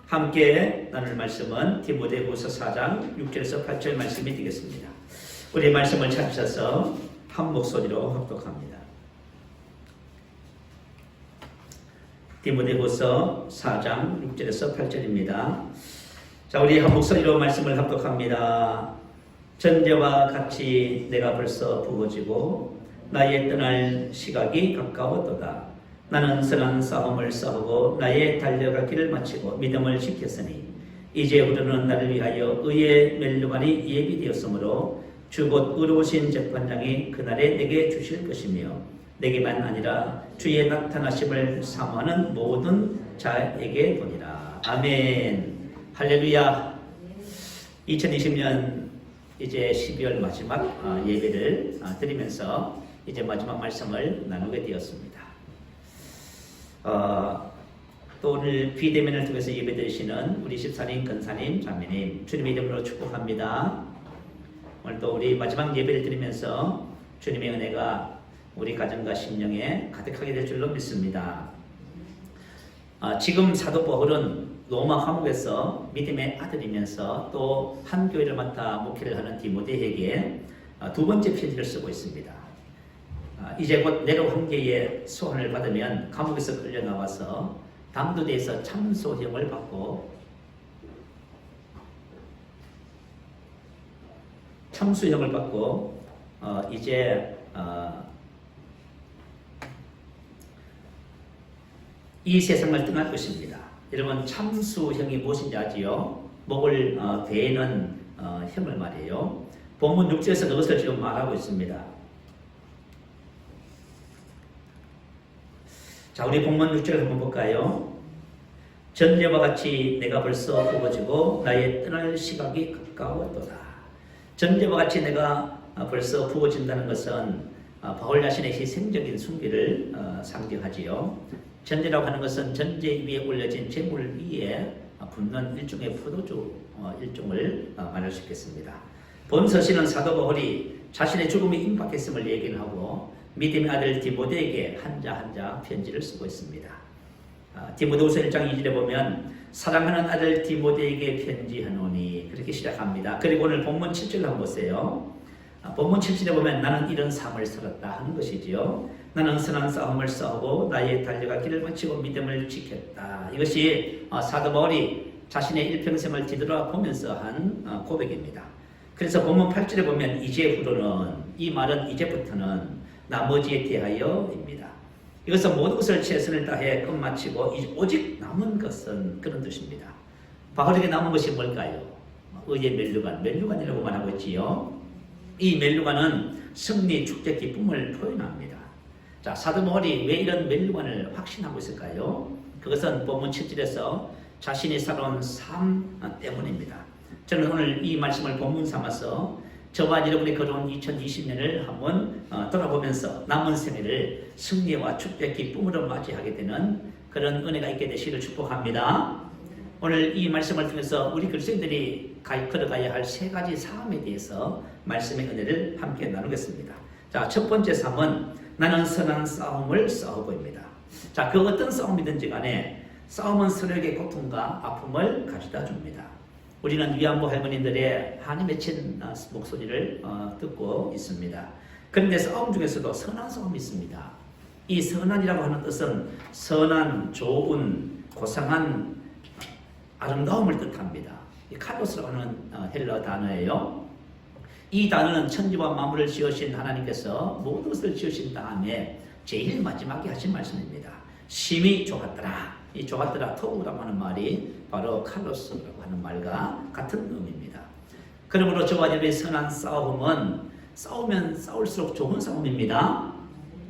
함께 나눌 말씀은 디모데후서 4장 6절에서 8절 말씀이 되겠습니다. 우리 말씀을 찾으셔서 한 목소리로 합독합니다. 디모데후서 4장 6절에서 8절입니다. 자, 우리 한 목소리로 말씀을 합독합니다. 전제와 같이 내가 벌써 부어지고 나의 떠날 시각이 가까웠도다. 나는 선한 싸움을 싸우고 나의 달려갈 길을 마치고 믿음을 지켰으니 이제 우리는 나를 위하여 의의 면류관이 예비되었으므로 주 곧 의로우신 재판장이 그날에 내게 주실 것이며 내게만 아니라 주의 나타나심을 사모하는 모든 자에게 보니라. 아멘. 할렐루야. 2020년 이제 12월 마지막 예배를 드리면서 이제 마지막 말씀을 나누게 되었습니다. 또 오늘 비대면을 통해서 예배 드리시는 우리 집사님, 권사님, 자매님 주님의 이름으로 축복합니다. 오늘 또 우리 마지막 예배를 드리면서 주님의 은혜가 우리 가정과 심령에 가득하게 될 줄로 믿습니다. 지금 사도 바울은 로마 감옥에서 믿음의 아들이면서 또 한 교회를 맡아 목회를 하는 디모데에게 두 번째 편지를 쓰고 있습니다. 이제 곧 네로 황제의 소환을 받으면 감옥에서 끌려 나와서 당도대에서 참소형을 받고 이제 이 세상을 떠날 것입니다. 여러분, 참수형이 무엇인지 아지요? 목을 베는 형을 말이에요. 본문 6절에서 그것을 지금 말하고 있습니다. 자, 우리 본문 6절을 한번 볼까요? 전제와 같이 내가 벌써 부어지고 나의 떠날 시각이 가까웠도다. 전제와 같이 내가 벌써 부어진다는 것은 바울 자신의 희생적인 순기를 상징하지요. 전제라고 하는 것은 전제 위에 올려진 재물 위에 붓는 일종의 포도주 일종을 말할 수 있겠습니다. 본 서신은 사도 바울이 자신의 죽음이 임박했음을 얘기를 하고 믿음의 아들 디모데에게 한자 한자 편지를 쓰고 있습니다. 디모데후서 1장 2절에 보면 사랑하는 아들 디모데에게 편지하노니 그렇게 시작합니다. 그리고 오늘 본문 7절 한번 보세요. 본문 7절에 보면 나는 이런 삶을 살았다 하는 것이지요. 나는 선한 싸움을 싸우고 나의 달려갈 길을 마치고 믿음을 지켰다. 이것이 사도 바울이 자신의 일평생을 뒤돌아보면서 한 고백입니다. 그래서 본문 8절에 보면 이제후로는, 이 말은 이제부터는 나머지에 대하여입니다. 이것은 모든 것을 최선을 다해 끝마치고 오직 남은 것은 그런 뜻입니다. 바울에게 남은 것이 뭘까요? 의의 면류관이라고 말하고 있지요. 이 면류관은 승리, 축제, 기쁨을 표현합니다. 자, 사도 바울이 왜 이런 면류관을 확신하고 있을까요? 그것은 본문 7절에서 자신이 살아온 삶 때문입니다. 저는 오늘 이 말씀을 본문 삼아서 저와 여러분이 걸어온 2020년을 한번 돌아보면서 남은 생애를 승리와 축제, 기쁨으로 맞이하게 되는 그런 은혜가 있게 되시기를 축복합니다. 오늘 이 말씀을 통해서 우리 그리스도인들이 걸어가야 할 세 가지 삶에 대해서 말씀의 은혜를 함께 나누겠습니다. 자, 첫 번째 삶은 나는 선한 싸움을 싸우고입니다. 자, 그 어떤 싸움이든지 간에 싸움은 서로에게 고통과 아픔을 가져다 줍니다. 우리는 위안부 할머니들의 한이 맺힌 목소리를 듣고 있습니다. 그런데 싸움 중에서도 선한 싸움이 있습니다. 이 선한이라고 하는 뜻은 선한, 좋은, 고상한 아름다움을 뜻합니다. 이 카로스라고 하는 헬러 단어예요. 이 단어는 천지와 만물을 지으신 하나님께서 모든 것을 지으신 다음에 제일 마지막에 하신 말씀입니다. 심히 좋았더라. 이 좋았더라, 토우라고 하는 말이 바로 칼로스라고 하는 말과 같은 의미입니다. 그러므로 저와 여러분의 선한 싸움은 싸우면 싸울수록 좋은 싸움입니다.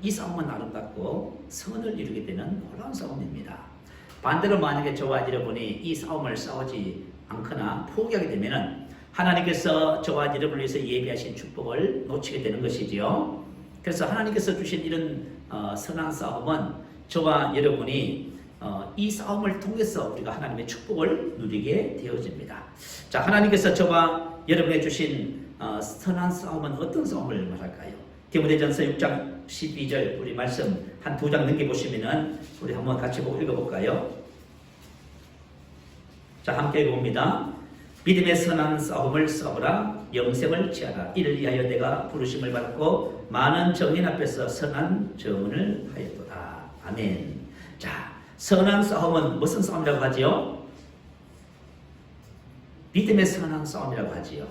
이 싸움은 아름답고 선을 이루게 되는 놀라운 싸움입니다. 반대로 만약에 저와 여러분이 이 싸움을 싸우지 않거나 포기하게 되면 하나님께서 저와 여러분을 위해서 예비하신 축복을 놓치게 되는 것이지요. 그래서 하나님께서 주신 이런 선한 싸움은 저와 여러분이 이 싸움을 통해서 우리가 하나님의 축복을 누리게 되어집니다. 자, 하나님께서 저와 여러분에게 주신 선한 싸움은 어떤 싸움을 말할까요? 디모데전서 6장 12절 우리 말씀 한 두 장 넘겨보시면은 우리 한번 같이 보고 읽어볼까요? 자, 함께 읽어봅니다. 믿음의 선한 싸움을 싸우라. 영생을 취하라. 이를 위하여 내가 부르심을 받고 많은 정인 앞에서 선한 증언을 하였도다. 아멘. 자, 선한 싸움은 무슨 싸움이라고 하지요? 믿음의 선한 싸움이라고 하지요.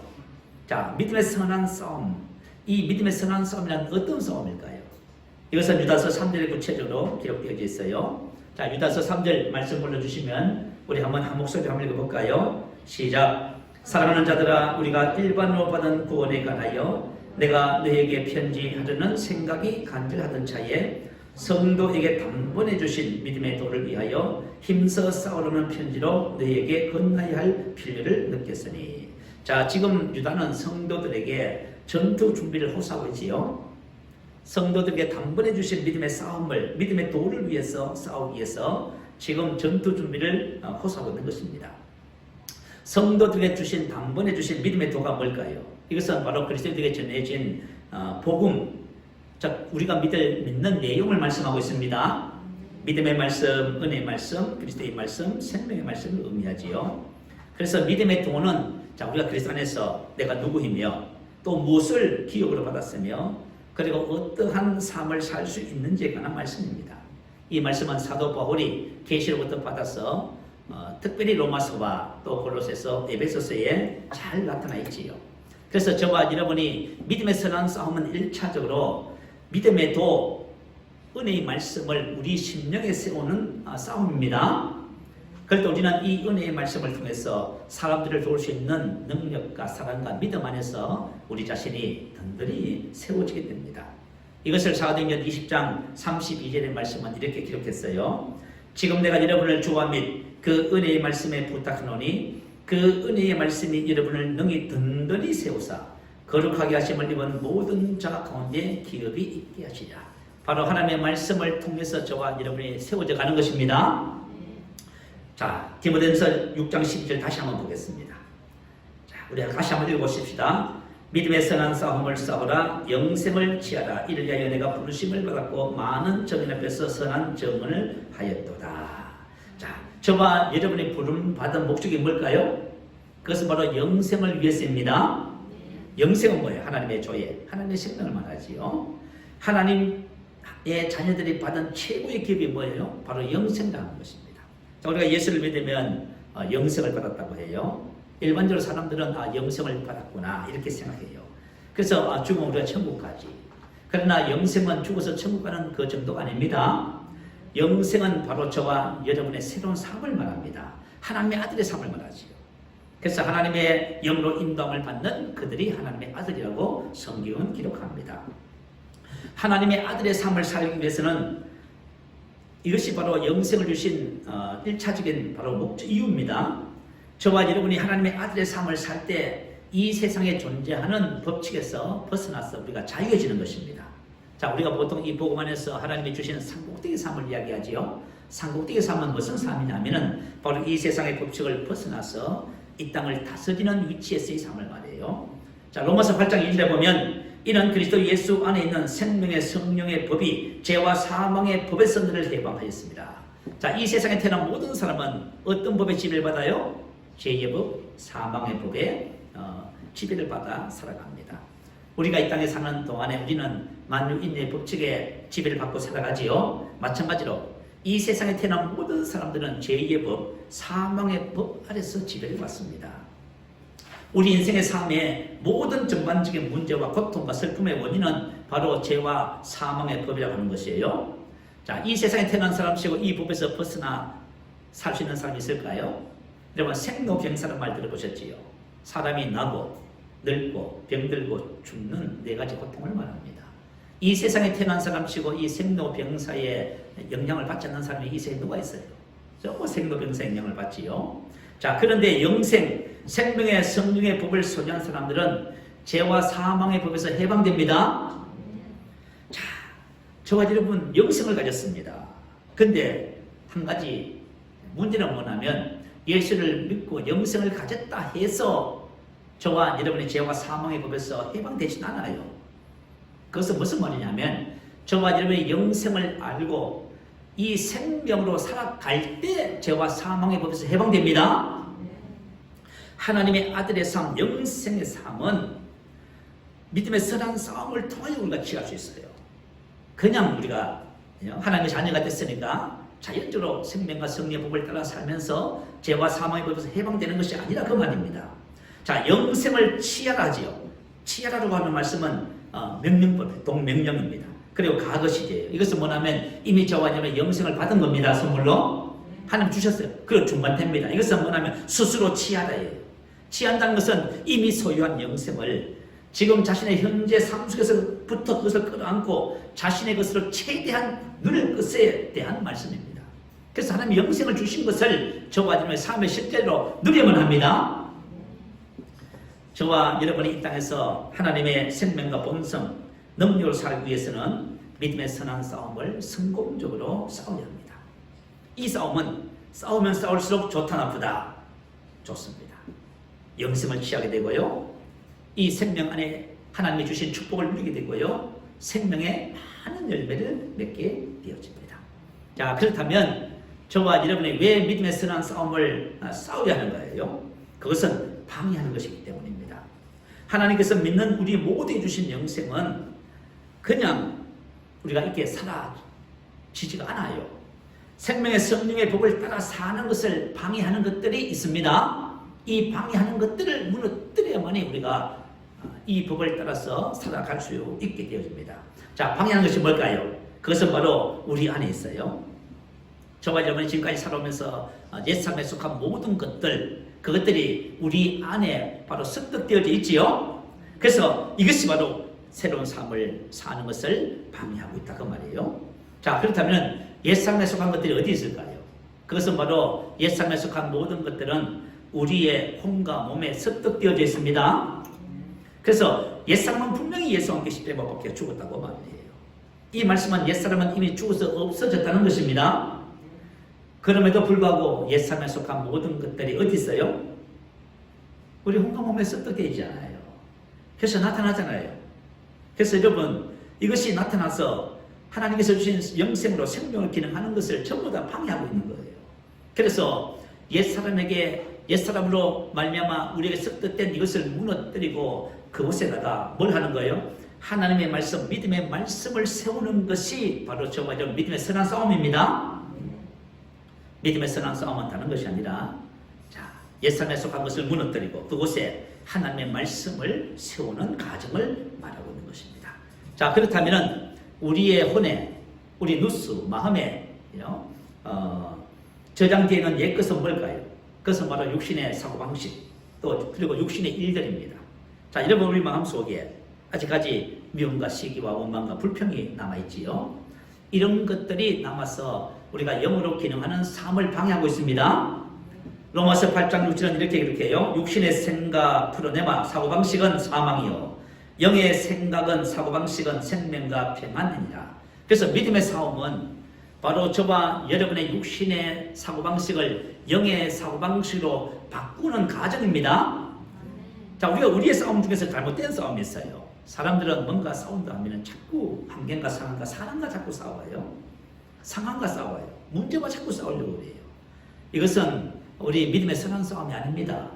자, 믿음의 선한 싸움. 이 믿음의 선한 싸움이란 어떤 싸움일까요? 이것은 유다서 3절에 구체적으로 기록되어 있어요. 자, 유다서 3절 말씀 불러주시면 우리 한번 한 목소리로 한번 읽어볼까요? 시작. 사랑하는 자들아, 우리가 일반으로 받은 구원에 관하여 내가 너에게 편지하려는 생각이 간절하던 차에 성도에게 단번에 주신 믿음의 도를 위하여 힘써 싸우려는 편지로 너에게 건너야 할 필요를 느꼈으니. 자, 지금 유다는 성도들에게 전투 준비를 호소하고 있지요. 성도들에게 단번에 주신 믿음의 싸움을, 믿음의 도를 위해서 싸우기 위해서 지금 전투 준비를 호소하고 있는 것입니다. 성도들에게 주신 단번에 주신 믿음의 도가 뭘까요? 이것은 바로 그리스도인에게 전해진 복음, 자, 우리가 믿는 내용을 말씀하고 있습니다. 믿음의 말씀, 은혜의 말씀, 그리스도의 말씀, 생명의 말씀을 의미하지요. 그래서 믿음의 도는, 자, 우리가 그리스도 안에서 내가 누구이며 또 무엇을 기업으로 받았으며 그리고 어떠한 삶을 살 수 있는지에 관한 말씀입니다. 이 말씀은 사도 바울이 계시로부터 받아서 특별히 로마서와 또 골로새서, 에베소서에 잘 나타나 있지요. 그래서 저와 여러분이 믿음의 선한 싸움은 1차적으로 믿음의 도, 은혜의 말씀을 우리 심령에 세우는 싸움입니다. 그럴 때 우리는 이 은혜의 말씀을 통해서 사람들을 도울 수 있는 능력과 사랑과 믿음 안에서 우리 자신이 든든히 세워지게 됩니다. 이것을 사도행전 20장 32절의 말씀은 이렇게 기록했어요. 지금 내가 여러분을 주와 및 그 은혜의 말씀에 부탁하노니 그 은혜의 말씀이 여러분을 능히 든든히 세우사 거룩하게 하심을 입은 모든 자 가운데 기업이 있게 하시라. 바로 하나님의 말씀을 통해서 저와 여러분이 세워져 가는 것입니다. 자, 디모데전서 6장 12절 다시 한번 보겠습니다. 자, 우리가 다시 한번 읽어보십시다. 믿음의 선한 싸움을 싸우라. 영생을 취하라. 이를 위하여 내가 부르심을 받았고 많은 정인 앞에서 선한 증언을 하였도다. 자, 저와 여러분이 부름받은 목적이 뭘까요? 그것은 바로 영생을 위해서입니다. 영생은 뭐예요? 하나님의 조예, 하나님의 생명을 말하지요. 하나님의 자녀들이 받은 최고의 기업이 뭐예요? 바로 영생이라는 것입니다. 자, 우리가 예수를 믿으면 영생을 받았다고 해요. 일반적으로 사람들은 영생을 받았구나 이렇게 생각해요. 그래서 죽으면 우리가 천국 가지. 그러나 영생은 죽어서 천국 가는 그 정도가 아닙니다. 영생은 바로 저와 여러분의 새로운 삶을 말합니다. 하나님의 아들의 삶을 말하지요. 그래서 하나님의 영으로 인도함을 받는 그들이 하나님의 아들이라고 성경은 기록합니다. 하나님의 아들의 삶을 살기 위해서는 이것이 바로 영생을 주신 1차적인 바로 이유입니다. 저와 여러분이 하나님의 아들의 삶을 살 때 이 세상에 존재하는 법칙에서 벗어나서 우리가 자유해지는 것입니다. 자, 우리가 보통 이 복음 안에서 하나님이 주시는 산꼭대기 삶을 이야기하지요. 산꼭대기 삶은 무슨 삶이냐면은 바로 이 세상의 법칙을 벗어나서 이 땅을 다스리는 위치에서의 삶을 말해요. 자, 로마서 8장 1절에 보면 이는 그리스도 예수 안에 있는 생명의 성령의 법이 죄와 사망의 법에서 너를 해방하였습니다. 자, 이 세상에 태어난 모든 사람은 어떤 법에 지배를 받아요? 죄의 법, 사망의 법에 지배를 받아 살아갑니다. 우리가 이 땅에 사는 동안에 우리는 만유인의 법칙에 지배를 받고 살아가지요. 마찬가지로 이 세상에 태어난 모든 사람들은 죄의 법, 사망의 법 아래서 지배를 받습니다. 우리 인생의 삶의 모든 전반적인 문제와 고통과 슬픔의 원인은 바로 죄와 사망의 법이라고 하는 것이에요. 자, 이 세상에 태어난 사람이고 이 법에서 벗어나 살 수 있는 사람이 있을까요? 여러분, 생로병사라는 말 들어보셨지요? 사람이 나고 늙고 병들고 죽는 네 가지 고통을 말합니다. 이 세상에 태어난 사람치고 이 생로병사의 영향을 받지 않는 사람이 이 세상에 누가 있어요? 전부 생로병사 영향을 받지요. 자, 그런데 영생, 생명의 성령의 법을 소유한 사람들은 죄와 사망의 법에서 해방됩니다. 자, 저와 여러분 영생을 가졌습니다. 근데 한 가지 문제는 뭐냐면 예수를 믿고 영생을 가졌다 해서 저와 여러분의 죄와 사망의 법에서 해방되진 않아요. 그것은 무슨 말이냐면 저와 여러분의 영생을 알고 이 생명으로 살아갈 때 죄와 사망의 법에서 해방됩니다. 하나님의 아들의 삶, 영생의 삶은 믿음의 선한 싸움을 통하여 우리가 취할 수 있어요. 그냥 우리가 하나님의 자녀가 됐으니까 자연적으로 생명과 성령의 법을 따라 살면서 죄와 사망의 법에서 해방되는 것이 아니라 그 말입니다. 자, 영생을 취하라 하지요. 취하라고 하는 말씀은 명령법, 동명령입니다. 그리고 가거시제예요. 이것은 뭐냐면 이미 저와 여러분의 영생을 받은 겁니다. 선물로 하나님 주셨어요. 그리고 중반됩니다. 이것은 뭐냐면 스스로 취하라예요. 취한다는 것은 이미 소유한 영생을 지금 자신의 현재 삶 속에서부터 그것을 끌어안고 자신의 것으로 최대한 누릴 것에 대한 말씀입니다. 그래서 하나님이 영생을 주신 것을 저와 여러분의 삶의 실제로 누리면 합니다. 저와 여러분이 이 땅에서 하나님의 생명과 본성, 능력으로 살기 위해서는 믿음의 선한 싸움을 성공적으로 싸워야 합니다. 이 싸움은 싸우면 싸울수록 좋다 나쁘다? 좋습니다. 영생을 취하게 되고요. 이 생명 안에 하나님이 주신 축복을 누리게 되고요. 생명의 많은 열매를 맺게 되어집니다. 자, 그렇다면 저와 여러분이 왜 믿음의 선한 싸움을 싸워야 하는 거예요? 그것은 방해하는 것이기 때문입니다. 하나님께서 믿는 우리 모두에 주신 영생은 그냥 우리가 이렇게 사라지지가 않아요. 생명의 성령의 법을 따라 사는 것을 방해하는 것들이 있습니다. 이 방해하는 것들을 무너뜨려야만이 우리가 이 법을 따라서 살아갈 수 있게 되어집니다. 자, 방해하는 것이 뭘까요? 그것은 바로 우리 안에 있어요. 저와 여러분이 지금까지 살아오면서 옛삶에 속한 모든 것들, 그것들이 우리 안에 바로 습득되어져 있지요. 그래서 이것이 바로 새로운 삶을 사는 것을 방해하고 있다 그 말이에요. 자, 그렇다면 옛삶에 속한 것들이 어디 있을까요? 그것은 바로 옛삶에 속한 모든 것들은 우리의 혼과 몸에 습득되어져 있습니다. 그래서 옛사람은 분명히 예수와 함께 십자가에 못 박혀 죽었다고 말이에요. 이 말씀은 옛사람은 이미 죽어서 없어졌다는 것입니다. 그럼에도 불구하고 옛사람에 속한 모든 것들이 어디 있어요? 우리 혼과 몸에 습득되어 있잖아요. 그래서 나타나잖아요. 그래서 여러분, 이것이 나타나서 하나님께서 주신 영생으로 생명을 기능하는 것을 전부 다 방해하고 있는 거예요. 그래서 옛사람으로 말미암아 우리에게 습득된 이것을 무너뜨리고 그곳에다가 뭘 하는 거예요? 하나님의 말씀, 믿음의 말씀을 세우는 것이 바로 저와 여러분 믿음의 선한 싸움입니다. 믿음의 선한 싸움은 다른 것이 아니라 옛사람에 속한 것을 무너뜨리고 그곳에 하나님의 말씀을 세우는 과정을 말하고 있는 것입니다. 자, 그렇다면 우리의 혼에, 우리 누스, 마음에 저장되어 있는 옛것은 뭘까요? 그것은 바로 육신의 사고방식, 또 그리고 육신의 일들입니다. 자, 여러분 우리 마음속에 아직까지 미움과 시기와 원망과 불평이 남아있지요. 이런 것들이 남아서 우리가 영으로 기능하는 삶을 방해하고 있습니다. 로마서 8장 6절은 이렇게 기록해요. 육신의 생각 풀어내마 사고방식은 사망이요 영의 생각은 사고방식은 생명과 평안이니라. 그래서 믿음의 싸움은 바로 저와 여러분의 육신의 사고방식을 영의 사고방식으로 바꾸는 과정입니다. 자, 우리가 우리의 싸움 중에서 잘못된 싸움이 있어요. 사람들은 뭔가 싸운다 하면 자꾸 환경과 상황과 사람과 자꾸 싸워요. 상황과 싸워요. 문제와 자꾸 싸우려고 해요. 이것은 우리 믿음의 선한 싸움이 아닙니다.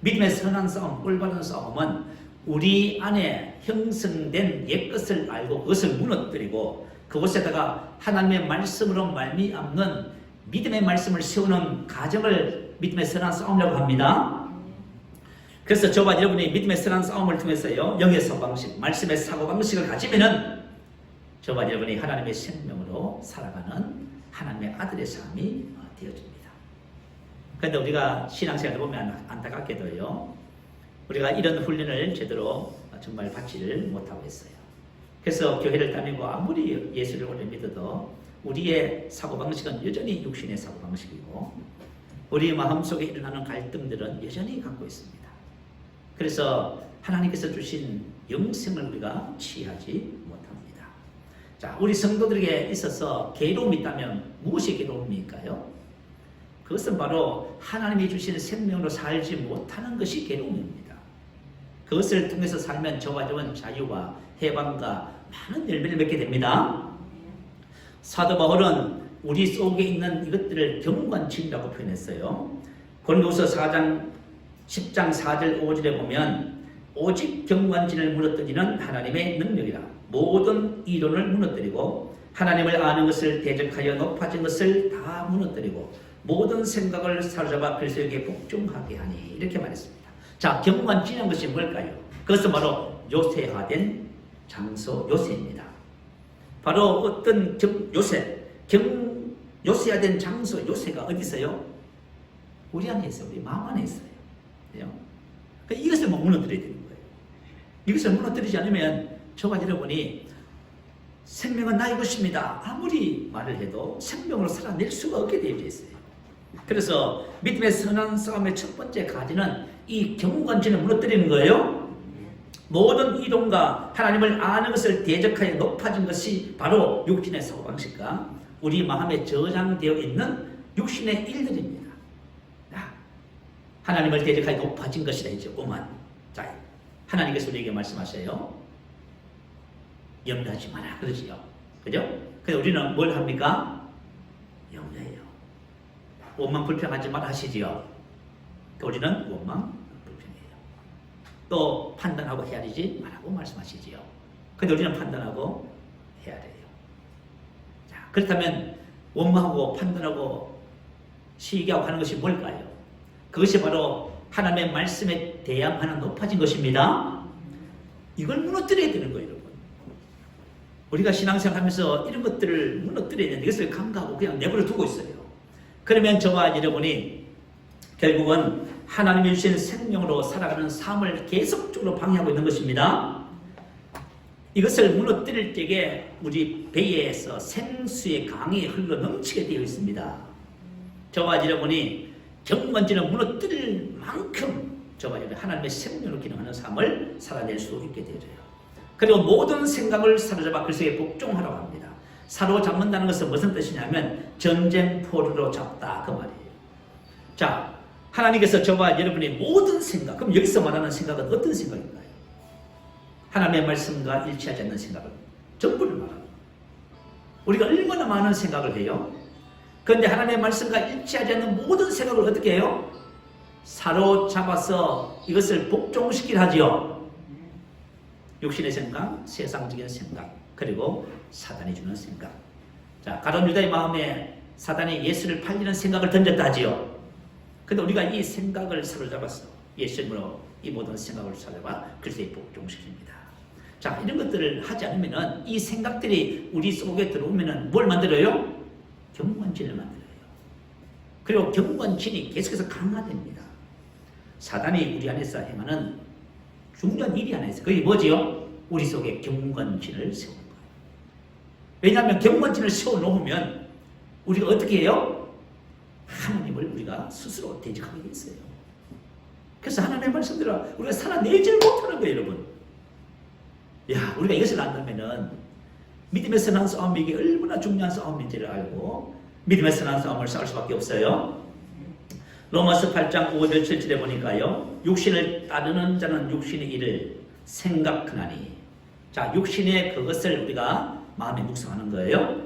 믿음의 선한 싸움, 올바른 싸움은 우리 안에 형성된 옛것을 알고 그것을 무너뜨리고 그곳에다가 하나님의 말씀으로 말미암는 믿음의 말씀을 세우는 과정을 믿음의 선한 싸움이라고 합니다. 그래서 저와 여러분이 믿음의 선한 싸움을 통해서요, 영의 사고방식, 말씀의 사고방식을 가지면은 저와 여러분이 하나님의 생명으로 살아가는 하나님의 아들의 삶이 되어집니다. 그런데 우리가 신앙생활을 보면 안타깝게도요, 우리가 이런 훈련을 제대로 정말 받지를 못하고 있어요. 그래서 교회를 다니고 아무리 예수를 오래 믿어도 우리의 사고방식은 여전히 육신의 사고방식이고 우리 마음속에 일어나는 갈등들은 여전히 갖고 있습니다. 그래서 하나님께서 주신 영생을 우리가 취하지 못합니다. 자, 우리 성도들에게 있어서 괴로움이 있다면 무엇이 괴로움일까요? 그것은 바로 하나님이 주신 생명으로 살지 못하는 것이 괴로움입니다. 그것을 통해서 살면 저와 여러분 자유와 해방과 많은 열매를 맺게 됩니다. 사도 바울은 우리 속에 있는 이것들을 경건진이라고 표현했어요. 고린도후서 4장 10장 4절 5절에 보면 오직 경관진을 무너뜨리는 하나님의 능력이라. 모든 이론을 무너뜨리고 하나님을 아는 것을 대적하여 높아진 것을 다 무너뜨리고 모든 생각을 사로잡아 그리스도에게 복종하게 하니. 이렇게 말했습니다. 자, 경관진이라는 것이 뭘까요? 그것은 바로 요새화된 장소 요새입니다. 바로 어떤 요새화된 장소 요새가 어디 있어요? 우리 안에 있어요. 우리 마음 안에 있어요. 그러니까 이것을 무너뜨려야 되는 거예요. 이것을 무너뜨리지 않으면 저와 여러분이 생명은 나의 것입니다. 아무리 말을 해도 생명으로 살아낼 수가 없게 되어 있어요. 그래서 믿음의 선한 싸움의 첫 번째 가지는 이 경관진을 무너뜨리는 거예요. 모든 이론과 하나님을 아는 것을 대적하여 높아진 것이 바로 육신의 사고방식과 우리 마음에 저장되어 있는 육신의 일들입니다. 하나님을 대적하여 높아진 것이다. 이제 오만. 자, 하나님께서 우리에게 말씀하셔요. 염려하지 마라. 그러지요. 그죠? 그래서 우리는 뭘 합니까? 염려해요. 원망 불평하지 마라 하시지요. 우리는 원망 불평해요. 또 판단하고 헤아리지 말라고 말씀하시지요. 근데 우리는 판단하고 헤아려요. 자, 그렇다면 원망하고 판단하고 시기하고 하는 것이 뭘까요? 그것이 바로 하나님의 말씀에 대항하는 높아진 것입니다. 이걸 무너뜨려야 되는 거예요, 여러분. 우리가 신앙생활 하면서 이런 것들을 무너뜨려야 되는데 이것을 간과하고 그냥 내버려 두고 있어요. 그러면 저와 여러분이 결국은 하나님이 주신 생명으로 살아가는 삶을 계속적으로 방해하고 있는 것입니다. 이것을 무너뜨릴 때에 우리 배에서 생수의 강이 흘러 넘치게 되어 있습니다. 저와 여러분이 경관진을 무너뜨릴 만큼 저와 여러분 하나님의 생명으로 기능하는 삶을 살아낼 수 있게 되어져요. 그리고 모든 생각을 사로잡아 그리스도에 복종하라고 합니다. 사로잡는다는 것은 무슨 뜻이냐면 전쟁포로로 잡다 그 말이에요. 자, 하나님께서 저와 여러분의 모든 생각, 그럼 여기서 말하는 생각은 어떤 생각인가요? 하나님의 말씀과 일치하지 않는 생각을 전부를 말합니다. 우리가 얼마나 많은 생각을 해요? 그런데 하나님의 말씀과 일치하지 않는 모든 생각을 어떻게 해요? 사로잡아서 이것을 복종시키려 하지요. 육신의 생각, 세상적인 생각, 그리고 사단이 주는 생각. 자, 가룟 유다의 마음에 사단이 예수를 팔리는 생각을 던졌다 하지요. 근데 우리가 이 생각을 사로잡아서 예수님으로 이 모든 생각을 사로잡아 그리스도에 복종시킵니다. 자, 이런 것들을 하지 않으면은 이 생각들이 우리 속에 들어오면은 뭘 만들어요? 경관진을 만들어요. 그리고 경관진이 계속해서 강화됩니다. 사단이 우리 안에서 행하는 중요한 일이 하나 있어요. 그게 뭐지요? 우리 속에 경관진을 세우는 거예요. 왜냐하면 경관진을 세워놓으면 우리가 어떻게 해요? 하나님을 우리가 스스로 대적하게 돼 있어요. 그래서 하나님의 말씀대로 우리가 살아내지를 못하는 거예요, 여러분. 야, 우리가 이것을 안다면은 믿음의 선한 싸움이 이게 얼마나 중요한 싸움인지를 알고 믿음의 선한 싸움을 싸울 수밖에 없어요. 로마서 8장 5절 7절에 보니까요. 육신을 따르는 자는 육신의 일을 생각하나니. 자, 육신의 그것을 우리가 마음에 묵상하는 거예요.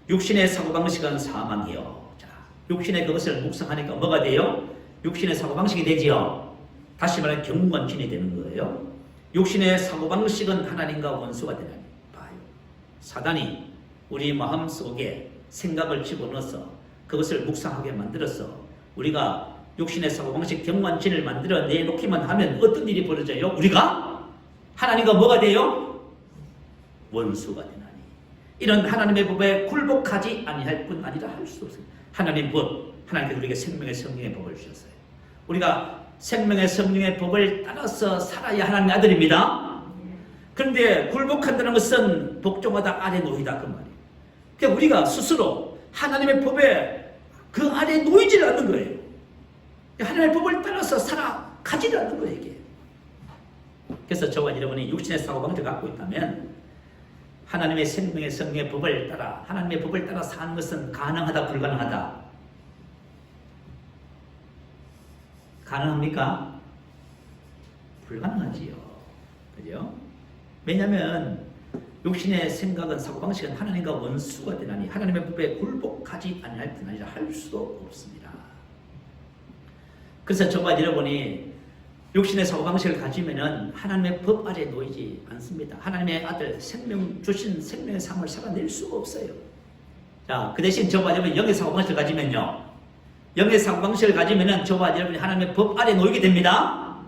육신의 사고방식은 사망이요. 자, 육신의 그것을 묵상하니까 뭐가 돼요? 육신의 사고방식이 되지요. 다시 말하면 경관진이 되는 거예요. 육신의 사고방식은 하나님과 원수가 되나니. 봐요. 사단이 우리 마음속에 생각을 집어넣어서 그것을 묵상하게 만들어서 우리가 육신의 사고방식 경관진을 만들어 내놓기만 하면 어떤 일이 벌어져요? 우리가 하나님과 뭐가 돼요? 원수가 되나니. 이런 하나님의 법에 굴복하지 아니할 뿐 아니라 할 수 없어요. 하나님의 법, 하나님께서 우리에게 생명의 성령의 법을 주셨어요. 우리가 생명의 성령의 법을 따라서 살아야 하나님의 아들입니다. 그런데 굴복한다는 것은 복종하다 아래 놓이다 그 말이에요. 그러니까 우리가 스스로 하나님의 법에 그 아래 놓이지를 않는 거예요. 하나님의 법을 따라서 살아가지를 않는 거예요, 이게. 그래서 저와 여러분이 육신의 사고방식을 갖고 있다면 하나님의 생명의 성령의 법을 따라 하나님의 법을 따라 사는 것은 가능하다, 불가능하다? 가능합니까? 불가능하지요. 그죠? 왜냐하면 육신의 생각은 사고방식은 하나님과 원수가 되나니 하나님의 법에 굴복하지 아니할 뿐 아니라 할 수도 없습니다. 그래서 저와 여러분이 육신의 사고방식을 가지면은 하나님의 법 아래 놓이지 않습니다. 하나님의 아들 생명 주신 생명의 삶을 살아낼 수가 없어요. 자, 그 대신 저와 여러분이 영의 사고방식을 가지면요, 영의 사고방식을 가지면은 저와 여러분이 하나님의 법 아래 놓이게 됩니다.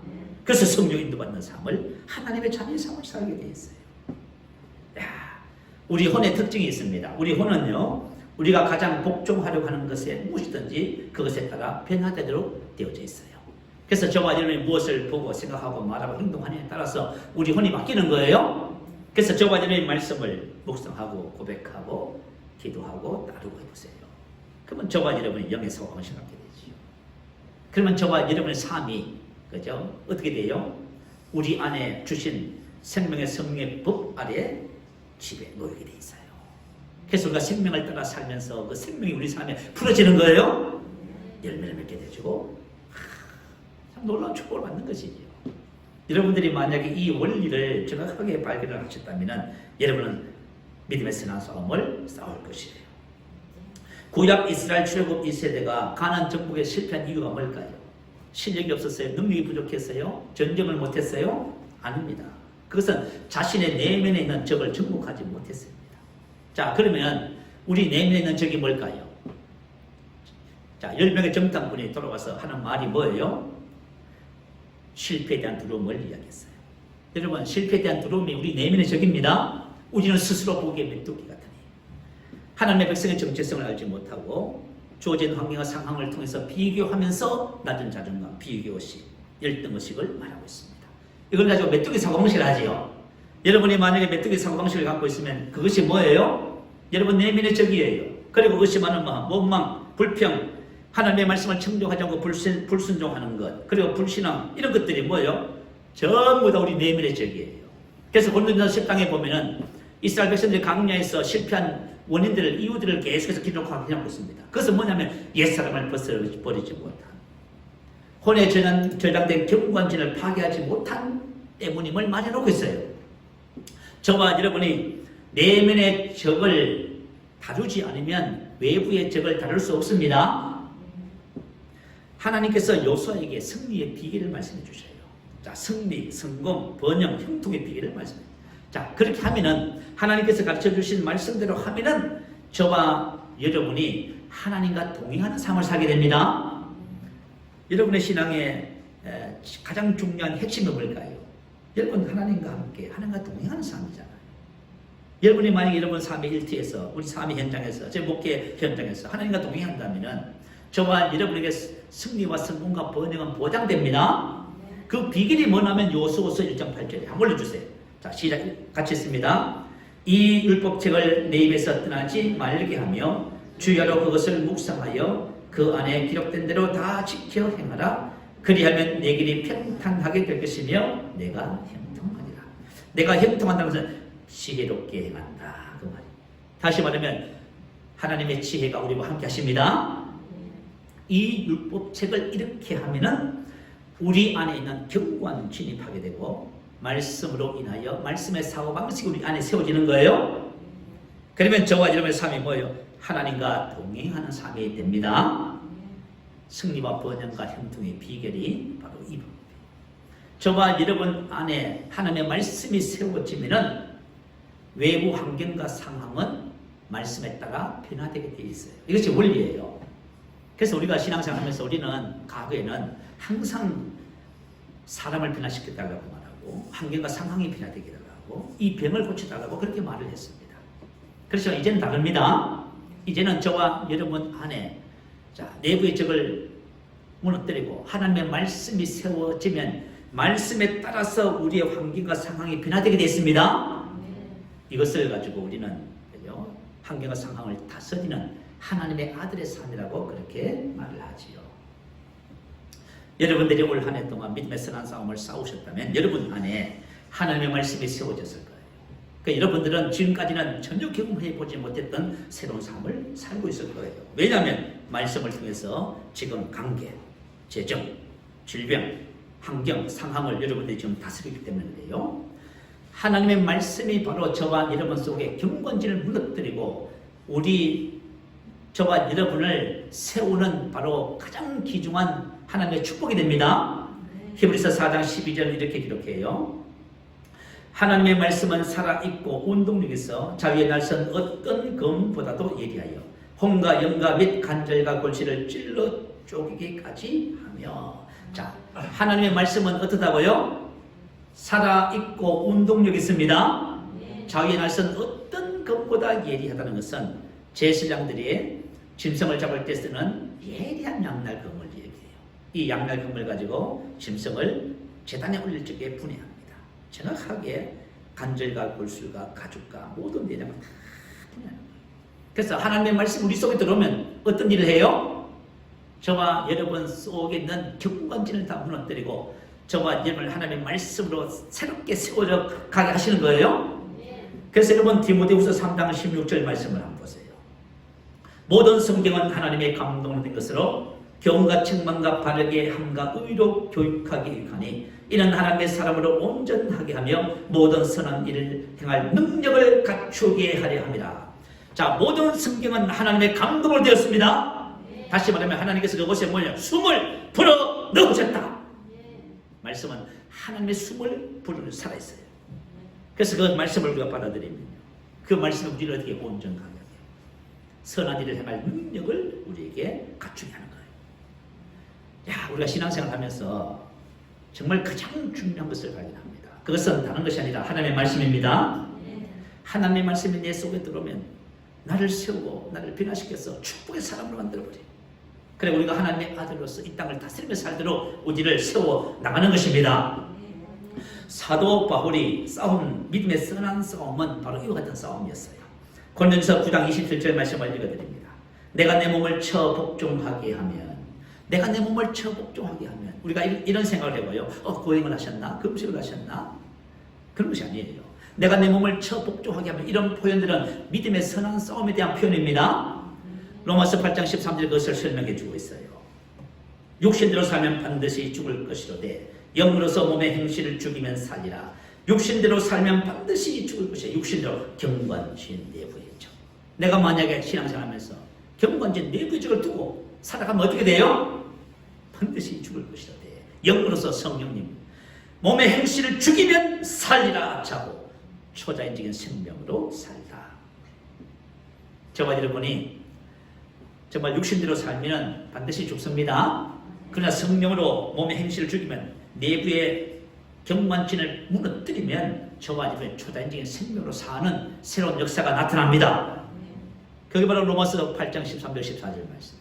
그래서 성령 인도받는 삶을, 하나님의 자녀의 삶을 살게 돼 있어요. 야, 우리 혼의 특징이 있습니다. 우리 혼은요, 우리가 가장 복종하려고 하는 것에 무엇이든지 그것에 따라 변화되도록 되어져 있어요. 그래서 저와 여러분이 무엇을 보고 생각하고 말하고 행동하느냐에 따라서 우리 혼이 바뀌는 거예요. 그래서 저와 여러분의 말씀을 묵상하고 고백하고 기도하고 따르고 해보세요. 그러면 저와 여러분이 영의 사고방식을 갖게 되죠. 그러면 저와 여러분의 삶이, 그죠? 어떻게 돼요? 우리 안에 주신 생명의 성령의 법 아래 집에 놓이게 돼 있어요. 그래서 우리가 생명을 따라 살면서 그 생명이 우리 삶에 풀어지는 거예요. 열매를 맺게 되고, 참 놀라운 축복을 받는 것이죠. 여러분들이 만약에 이 원리를 정확하게 발견을 하셨다면 여러분은 믿음의 선한 싸움을 싸울 것이에요. 구약 이스라엘 출애굽 2세대가 가나안 정복에 실패한 이유가 뭘까요? 실력이 없었어요? 능력이 부족했어요? 전쟁을 못했어요? 아닙니다. 그것은 자신의 내면에 있는 적을 정복하지 못했습니다. 자, 그러면 우리 내면에 있는 적이 뭘까요? 자, 10명의 정탐꾼이 돌아와서 하는 말이 뭐예요? 실패에 대한 두려움을 이야기했어요. 여러분, 실패에 대한 두려움이 우리 내면의 적입니다. 우리는 스스로 보기에 메뚜기 같으니 하나님의 백성의 정체성을 알지 못하고 주어진 환경과 상황을 통해서 비교하면서 낮은 자존감, 비교의식, 열등의식을 말하고 있습니다. 이걸 가지고 메뚜기 사고방식을 하지요. 여러분이 만약에 메뚜기 사고방식을 갖고 있으면 그것이 뭐예요? 여러분 내면의 적이에요. 그리고 그것이 많은 마음, 원망, 불평, 하나님의 말씀을 청종하지 않고 불순종하는 것, 그리고 불신앙, 이런 것들이 뭐예요? 전부 다 우리 내면의 적이에요. 그래서 고린도전서 10장에 보면은 이스라엘 백성들이 광야에서 실패한 원인들을, 이유들을 계속해서 기록하고 있습니다. 그것은 뭐냐면 옛사람을 벗어버리지 못한, 혼에 저장된 경관진을 파괴하지 못한 때문임을 말해놓고 있어요. 저와 여러분이 내면의 적을 다루지 않으면 외부의 적을 다룰 수 없습니다. 하나님께서 요수아에게 승리의 비결을 말씀해 주셔요. 자, 승리, 성공, 번영, 형통의 비결을 말씀해. 자, 그렇게 하면은 하나님께서 가르쳐 주신 말씀대로 하면은 저와 여러분이 하나님과 동행하는 삶을 살게 됩니다. 여러분의 신앙의 가장 중요한 핵심이 뭘까요? 여러분 하나님과 함께 하나님과 동행하는 삶이잖아요. 여러분이 만약에 여러분 삶의 일터에서, 우리 삶의 현장에서, 제 목회 현장에서 하나님과 동행한다면은 저와 여러분에게 승리와 성공과 번영은 보장됩니다. 그 비결이 뭐냐면 요수아서 1장 8절에 한번 올려주세요. 자, 시작. 같이 했습니다. 이 율법책을 내 입에서 떠나지 말게 하며 주야로 그것을 묵상하여 그 안에 기록된 대로 다 지켜 행하라. 그리하면 내 길이 평탄하게 될 것이며 내가 형통하리라. 내가 형통한다는 것은 지혜롭게 행한다, 그 말이에요. 다시 말하면 하나님의 지혜가 우리와 함께 하십니다. 이 율법책을 이렇게 하면은 우리 안에 있는 경관 진입하게 되고 말씀으로 인하여 말씀의 사고방식이 우리 안에 세워지는 거예요. 그러면 저와 여러분의 삶이 뭐예요? 하나님과 동행하는 삶이 됩니다. 승리와 번영과 형통의 비결이 바로 이 부분입니다. 저와 여러분 안에 하나님의 말씀이 세워지면은 외부 환경과 상황은 말씀에 따라 변화되게 되어 있어요. 이것이 원리예요. 그래서 우리가 신앙생활 하면서 우리는 과거에는 항상 사람을 변화시켜달라고 말하고 환경과 상황이 변화되게 달라고 이 병을 고쳐달라고 그렇게 말을 했습니다. 그래서 이제는 다릅니다. 이제는 저와 여러분 안에 내부의 적을 무너뜨리고 하나님의 말씀이 세워지면 말씀에 따라서 우리의 환경과 상황이 변화되게 되어 있습니다. 이것을 가지고 우리는 환경과 상황을 다스리는 하나님의 아들의 삶이라고 그렇게 말을 하지요. 여러분들이 올 한 해 동안 믿음의 선한 싸움을 싸우셨다면 여러분 안에 하나님의 말씀이 세워졌을 거예요. 그러니까 여러분들은 지금까지는 전혀 경험해보지 못했던 새로운 삶을 살고 있을 거예요. 왜냐하면 말씀을 통해서 지금 관계, 재정, 질병, 환경, 상황을 여러분들이 지금 다스리기 때문인데요. 하나님의 말씀이 바로 저와 여러분 속에 경건진을 무너뜨리고 저와 여러분을 세우는 바로 가장 귀중한 하나님의 축복이 됩니다. 히브리서 4장 12절 이렇게 기록해요. 하나님의 말씀은 살아있고 운동력 있어 자위의 날선 어떤 검보다도 예리하여 혼과 영과 및 간절과 골실을 찔러 쪼개기까지 하며. 자, 하나님의 말씀은 어떻다고요? 살아있고 운동력 있습니다. 자위의 날선 어떤 검보다 예리하다는 것은 제사장들이 짐승을 잡을 때 쓰는 예리한 양날검을 얘기해요. 이 양날검을 가지고 짐승을 제단에 올릴 적에 분해합니다. 정확하게 관절과 골술과 가죽과 모든 내장을 다 분해하는 거예요. 그래서 하나님의 말씀 우리 속에 들어오면 어떤 일을 해요? 저와 여러분 속에 있는 경관진을 다 무너뜨리고 저와 여러분을 하나님의 말씀으로 새롭게 세워져 가게 하시는 거예요. 그래서 여러분 디모데후서 3장 16절 말씀을 한번 보세요. 모든 성경은 하나님의 감동을 된 것으로 교훈과 책망과 바르게 함과 의로 교육하게 유익하니 이는 하나님의 사람으로 온전하게 하며 모든 선한 일을 행할 능력을 갖추게 하려 함이라. 자, 모든 성경은 하나님의 감동을 되었습니다. 다시 말하면 하나님께서 그것에 뭐냐? 숨을 불어 넣으셨다. 말씀은 하나님의 숨을 불어 살아있어요. 그래서 그 말씀을 우리가 받아들이면 그 말씀을 우리를 어떻게 온전하게 해요? 선한 일을 행할 능력을 우리에게 갖추게 하는 거예요. 야, 우리가 신앙생활 하면서 정말 가장 중요한 것을 발견합니다. 그것은 다른 것이 아니라 하나님의 말씀입니다. 하나님의 말씀이 내 속에 들어오면 나를 세우고 나를 변화시켜서 축복의 사람으로 만들어버려. 그래 우리가 하나님의 아들로서 이 땅을 다스리며 살도록 우리를 세워 나가는 것입니다. 사도 바울이 싸운 믿음의 선한 싸움은 바로 이와 같은 싸움이었어요. 고린도전서 9장 27절 말씀을 읽어드립니다. 내가 내 몸을 처 복종하게 하면 우리가 이런 생각을 해봐요. 고행을 하셨나? 금식을 하셨나? 그런 것이 아니에요. 내가 내 몸을 처 복종하게 하면 이런 표현들은 믿음의 선한 싸움에 대한 표현입니다. 로마서 8장 13절 그것을 설명해 주고 있어요. 육신대로 살면 반드시 죽을 것이로되 영으로서 몸의 행실을 죽이면 살리라. 육신대로 살면 반드시 죽을 것이야. 육신대로 경건신 내부의적. 내가 만약에 신앙생활하면서 경건신 내부의적을 두고 살아가면 어떻게 돼요? 반드시 죽을 것이로되 영으로서 성령님 몸의 행실을 죽이면 살리라 자고 초자연적인 생명으로 살다. 저와 여러분이 정말 육신대로 살면 반드시 죽습니다. 그러나 성령으로 몸의 행실을 죽이면 내부의 경관진을 무너뜨리면 저와 여러분의 초자연적인 생명으로 사는 새로운 역사가 나타납니다. 그게 바로 로마서 8장 13절 14절 말씀입니다.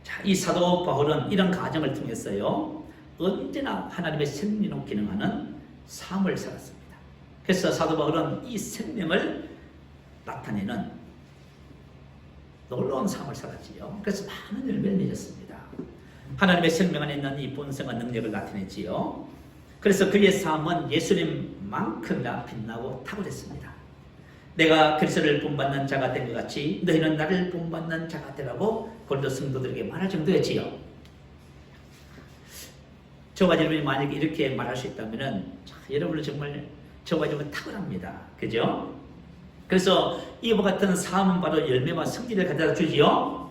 자, 이 사도 바울은 이런 과정을 통해서요 언제나 하나님의 생명으로 기능하는 삶을 살았습니다. 그래서 사도 바울은 이 생명을 나타내는 놀라운 삶을 살았지요. 그래서 많은 열매를 맺었습니다. 하나님의 생명 안에 있는 이 본성과 능력을 나타냈지요. 그래서 그의 삶은 예수님만큼이나 빛나고 탁월했습니다. 내가 그리스도를 본받는 자가 된 것 같이 너희는 나를 본받는 자가 되라고 고린도 성도들에게 말할 정도였지요. 저와 여러분이 만약에 이렇게 말할 수 있다면 여러분은 정말 저와 여러분은 탁월합니다. 그죠? 그래서 이와 같은 삶은 바로 열매와 성질을 가져다 주지요.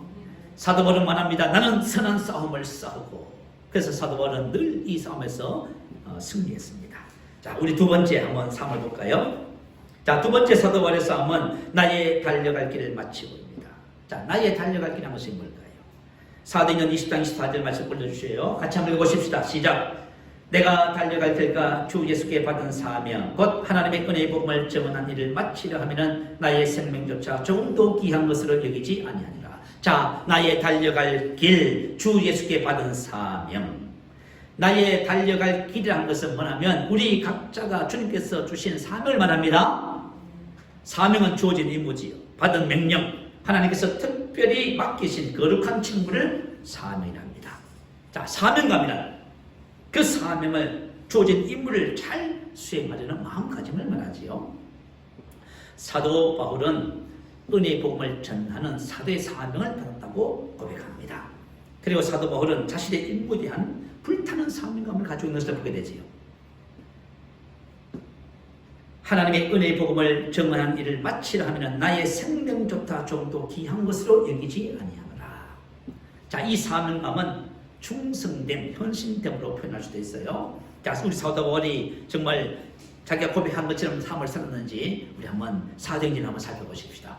사도 바울은 말합니다. 나는 선한 싸움을 싸우고. 그래서 사도 바울은 늘 이 싸움에서 승리했습니다. 자, 우리 두 번째 한번 삶을 볼까요? 자, 두 번째 사도 바울의 싸움은 나의 달려갈 길을 마치고입니다. 자, 나의 달려갈 길이란 것이 뭘까요? 사도행전 20장 24절 말씀 올려주세요. 같이 한번 읽어보십시다. 시작. 내가 달려갈 길과 주 예수께 받은 사명 곧 하나님의 은혜의 복음을 증언한 일을 마치려 하면은 나의 생명조차 조금도 귀한 것으로 여기지 아니하니라. 자, 나의 달려갈 길, 주 예수께 받은 사명. 나의 달려갈 길이라는 것은 뭐냐면 우리 각자가 주님께서 주신 사명을 말합니다. 사명은 주어진 임무지요. 받은 명령, 하나님께서 특별히 맡기신 거룩한 직무를 사명이랍니다. 자, 사명감이란 그 사명을 주어진 임무를 잘 수행하려는 마음가짐을 말하지요. 사도 바울은 은혜의 복음을 전하는 사도의 사명을 받았다고 고백합니다. 그리고 사도 바울은 자신의 임무에 대한 불타는 사명감을 가지고 있는 것을 보게 되지요. 하나님의 은혜의 복음을 증언한 일을 마치려 하면 나의 생명조차 좀 더 귀한 것으로 여기지 아니하노라. 자, 이 사명감은 충성됨, 헌신됨으로 표현할 수도 있어요. 자, 우리 사도 바울이 정말 자기가 고백한 것처럼 삶을 살았는지 우리 한번 사도행전 한번 살펴보십시다.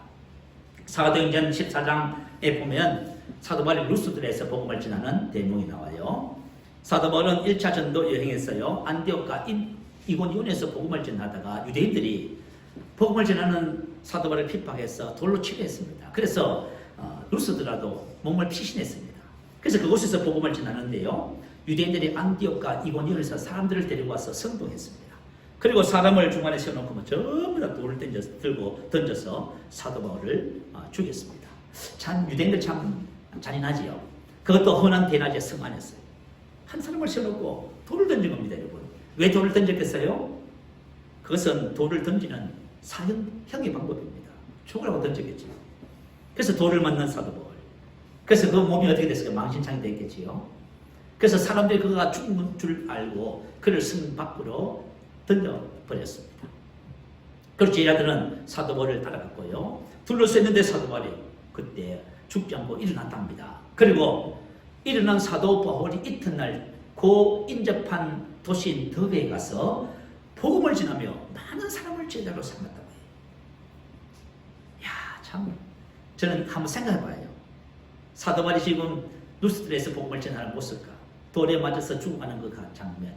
사도행전 14장에 보면 사도 바울이 루스드라에서 복음을 전하는 대목이 나와요. 사도 바울은 1차 전도 여행했어요. 안디옥과 이고니온에서 복음을 전하다가 유대인들이 복음을 전하는 사도 바울을 핍박해서 돌로 치료했습니다. 그래서 루스드라도 몸을 피신했습니다. 그래서 그곳에서 복음을 전하는데요. 유대인들이 안디옥과 이고니온에서 사람들을 데리고 와서 선동했습니다. 그리고 사람을 중간에 세워놓고 전부 다 돌을 들고 던져서 사도 바울을 죽였습니다. 참 유대인들 참 잔인하지요. 그것도 흔한 대낮에 성안했어요. 한 사람을 세워놓고 돌을 던진 겁니다, 여러분. 왜 돌을 던졌겠어요? 그것은 돌을 던지는 사형의 방법입니다. 죽으라고 던졌겠죠. 그래서 돌을 맞는 사도 바울. 그래서 그 몸이 어떻게 됐을까요? 망신창이 됐겠지요. 그래서 사람들이 그가 죽는 줄 알고 그를 성 밖으로 던져버렸습니다. 그리고 제자들은 사도 바울을 따라갔고요. 둘러섰는데 사도 바울이 그때 죽지 않고 일어났답니다. 그리고 일어난 사도 바울이 이튿날 그 인접한 도시인 더베에 가서 복음을 전하며 많은 사람을 제자로 삼았다고 해요. 야, 참 저는 한번 생각해봐요. 사도 바울이 지금 루스드라에서 복음을 전하는 모습과 돌에 맞아서 죽어가는 그 장면,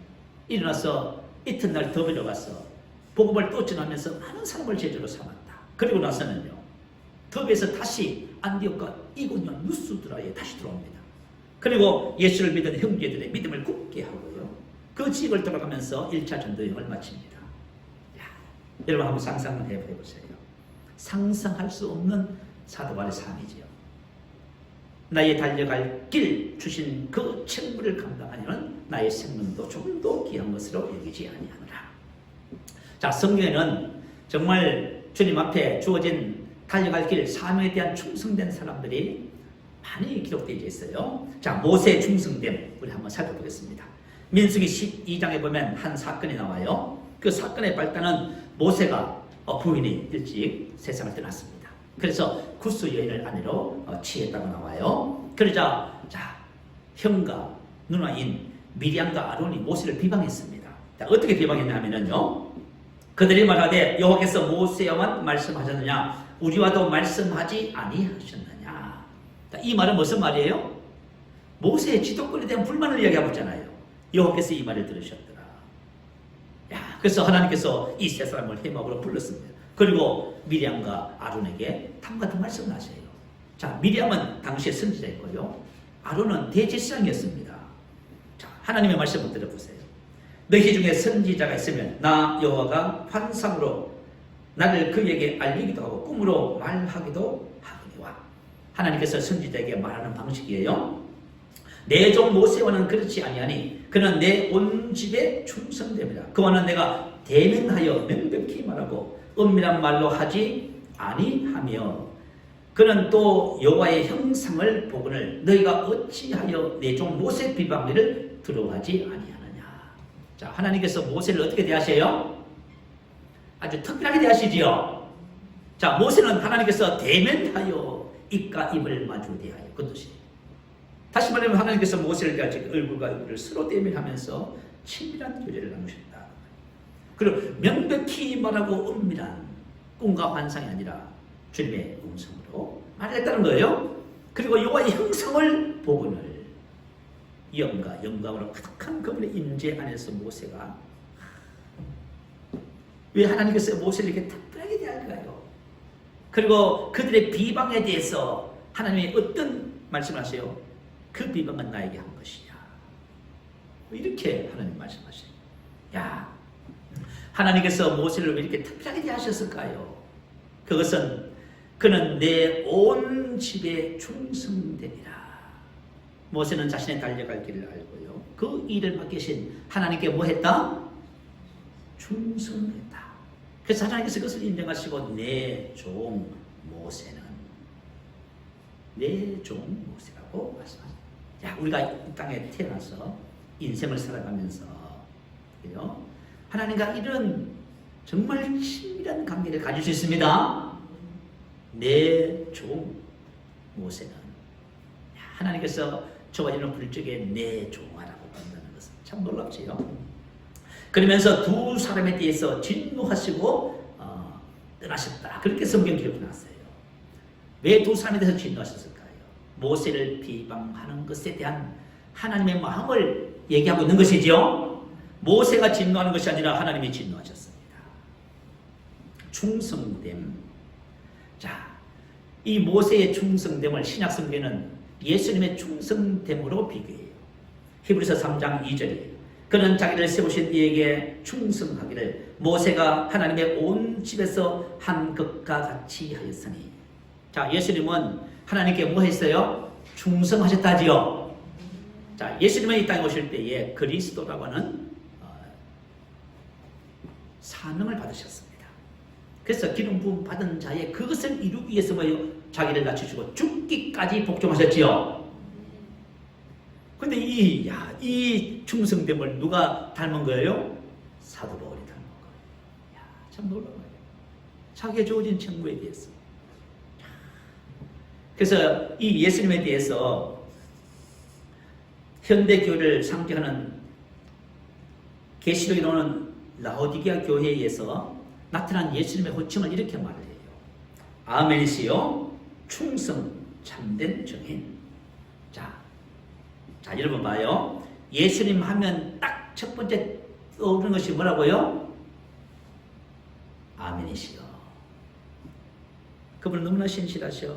일어나서 이튿날 더베로 가서 복음을 또 전하면서 많은 사람을 제자로 삼았다. 그리고 나서는요, 더베에서 다시 안디옥과 이고니온 루스드라에 다시 들어옵니다. 그리고 예수를 믿은 형제들의 믿음을 굳게 하고요, 그 지역을 돌아가면서 1차 전도여행을 마칩니다. 야, 여러분 한번 상상을 해보세요. 상상할 수 없는 사도 바울의 삶이지요. 나의 달려갈 길 주신 그 책무를 감당하려는 나의 생명도 조금 더 귀한 것으로 여기지 아니하노라. 자, 성경에는 정말 주님 앞에 주어진 달려갈 길 사명에 대한 충성된 사람들이 많이 기록되어 있어요. 자, 모세의 충성됨 우리 한번 살펴보겠습니다. 민수기 12장에 보면 한 사건이 나와요. 그 사건의 발단은 모세가 부인이 일찍 세상을 떠났습니다. 그래서 구스 여인을 아내로 취했다고 나와요. 그러자 형과 누나인 미리암과 아론이 모세를 비방했습니다. 자, 어떻게 비방했냐면요, 그들이 말하되 여호와께서 모세와만 말씀하셨느냐 우리와도 말씀하지 아니하셨느냐. 자, 이 말은 무슨 말이에요? 모세의 지도권에 대한 불만을 이야기하고 있잖아요. 여호와께서 이 말을 들으셨더라. 야, 그래서 하나님께서 이 세 사람을 회막으로 불렀습니다. 그리고 미리암과 아론에게 다음과 같은 말씀을 하세요. 자, 미리암은 당시에 선지자였고요, 아론은 대제사장이었습니다. 자, 하나님의 말씀을 들어보세요. 너희 중에 선지자가 있으면 나 여호와가 환상으로 나를 그에게 알리기도 하고 꿈으로 말하기도 하거니와. 하나님께서 선지자에게 말하는 방식이에요. 내 종 모세와는 그렇지 아니하니 그는 내 온 집에 충성됩니다. 그와는 내가 대면하여 명백히 말하고 은밀한 말로 하지 아니하며 그는 또 여호와의 형상을 보거늘 너희가 어찌하여 내 종 모세 비방리를 들어하지 아니하느냐. 자, 하나님께서 모세를 어떻게 대하세요? 아주 특별하게 대하시지요. 자, 모세는 하나님께서 대면하여 입과 입을 마주 대하여 그 뜻이에요. 다시 말하면 하나님께서 모세를 대할 때 얼굴과 얼굴을 서로 대면하면서 친밀한 교제를 나누셨다. 그리고 명백히 말하고 은밀한 꿈과 환상이 아니라 주님의 음성으로 말했다는 거예요. 그리고 여호와의 형상을 보거늘 영광으로 가득한 그분의 임재 안에서 모세가 왜 하나님께서 모세를 이렇게 특별하게 대할까요? 그리고 그들의 비방에 대해서 하나님이 어떤 말씀을 하세요? 그 비방은 나에게 한 것이냐. 이렇게 하나님 말씀하세요. 야, 하나님께서 모세를 왜 이렇게 특별하게 대하셨을까요? 그것은 그는 내 온 집에 충성되리라. 모세는 자신의 달려갈 길을 알고요, 그 일을 맡기신 하나님께 뭐 했다? 충성했다. 그래서 하나님께서 그것을 인정하시고 내 종 모세는 내 종 모세라고 말씀하십니다. 야, 우리가 이 땅에 태어나서 인생을 살아가면서 그죠? 하나님과 이런 정말 친밀한 관계를 가질 수 있습니다. 내 종 모세는 하나님께서 좋아지는 불적에 내 종아라고 본다는 것은 참 놀랍지요. 그러면서 두 사람에 대해서 진노하시고 떠나셨다. 그렇게 성경 기록이 나왔어요. 왜 두 사람에 대해서 진노하셨을까요? 모세를 비방하는 것에 대한 하나님의 마음을 얘기하고 있는 것이죠. 모세가 진노하는 것이 아니라 하나님이 진노하셨습니다. 충성됨. 자, 이 모세의 충성됨을 신약 성경에는 예수님의 충성됨으로 비교해요. 히브리서 3장 2절이에요. 그는 자기를 세우신 이에게 충성하기를 모세가 하나님의 온 집에서 한 것과 같이 하였으니. 자, 예수님은 하나님께 뭐 했어요? 충성하셨다지요. 자, 예수님은 이 땅에 오실 때에 그리스도라고 하는 사명을 받으셨습니다. 그래서 기름 부음 받은 자의 그것을 이루기 위해서 뭐예요? 자기를 낮추시고 죽기까지 복종하셨지요. 근데 이 충성됨을 누가 닮은 거예요? 사도 바울이 닮은 거예요. 참 놀라워요. 자기의 주어진 책무에 대해서. 그래서 이 예수님에 대해서 현대 교회를 상징하는 계시록에 나오는 라오디게아 교회에서 나타난 예수님의 호칭을 이렇게 말을 해요. 아멘이시요 충성 참된 증인. 자, 여러분 봐요. 예수님 하면 딱 첫 번째 떠오르는 것이 뭐라고요? 아멘이시요. 그분은 너무나 신실하셔.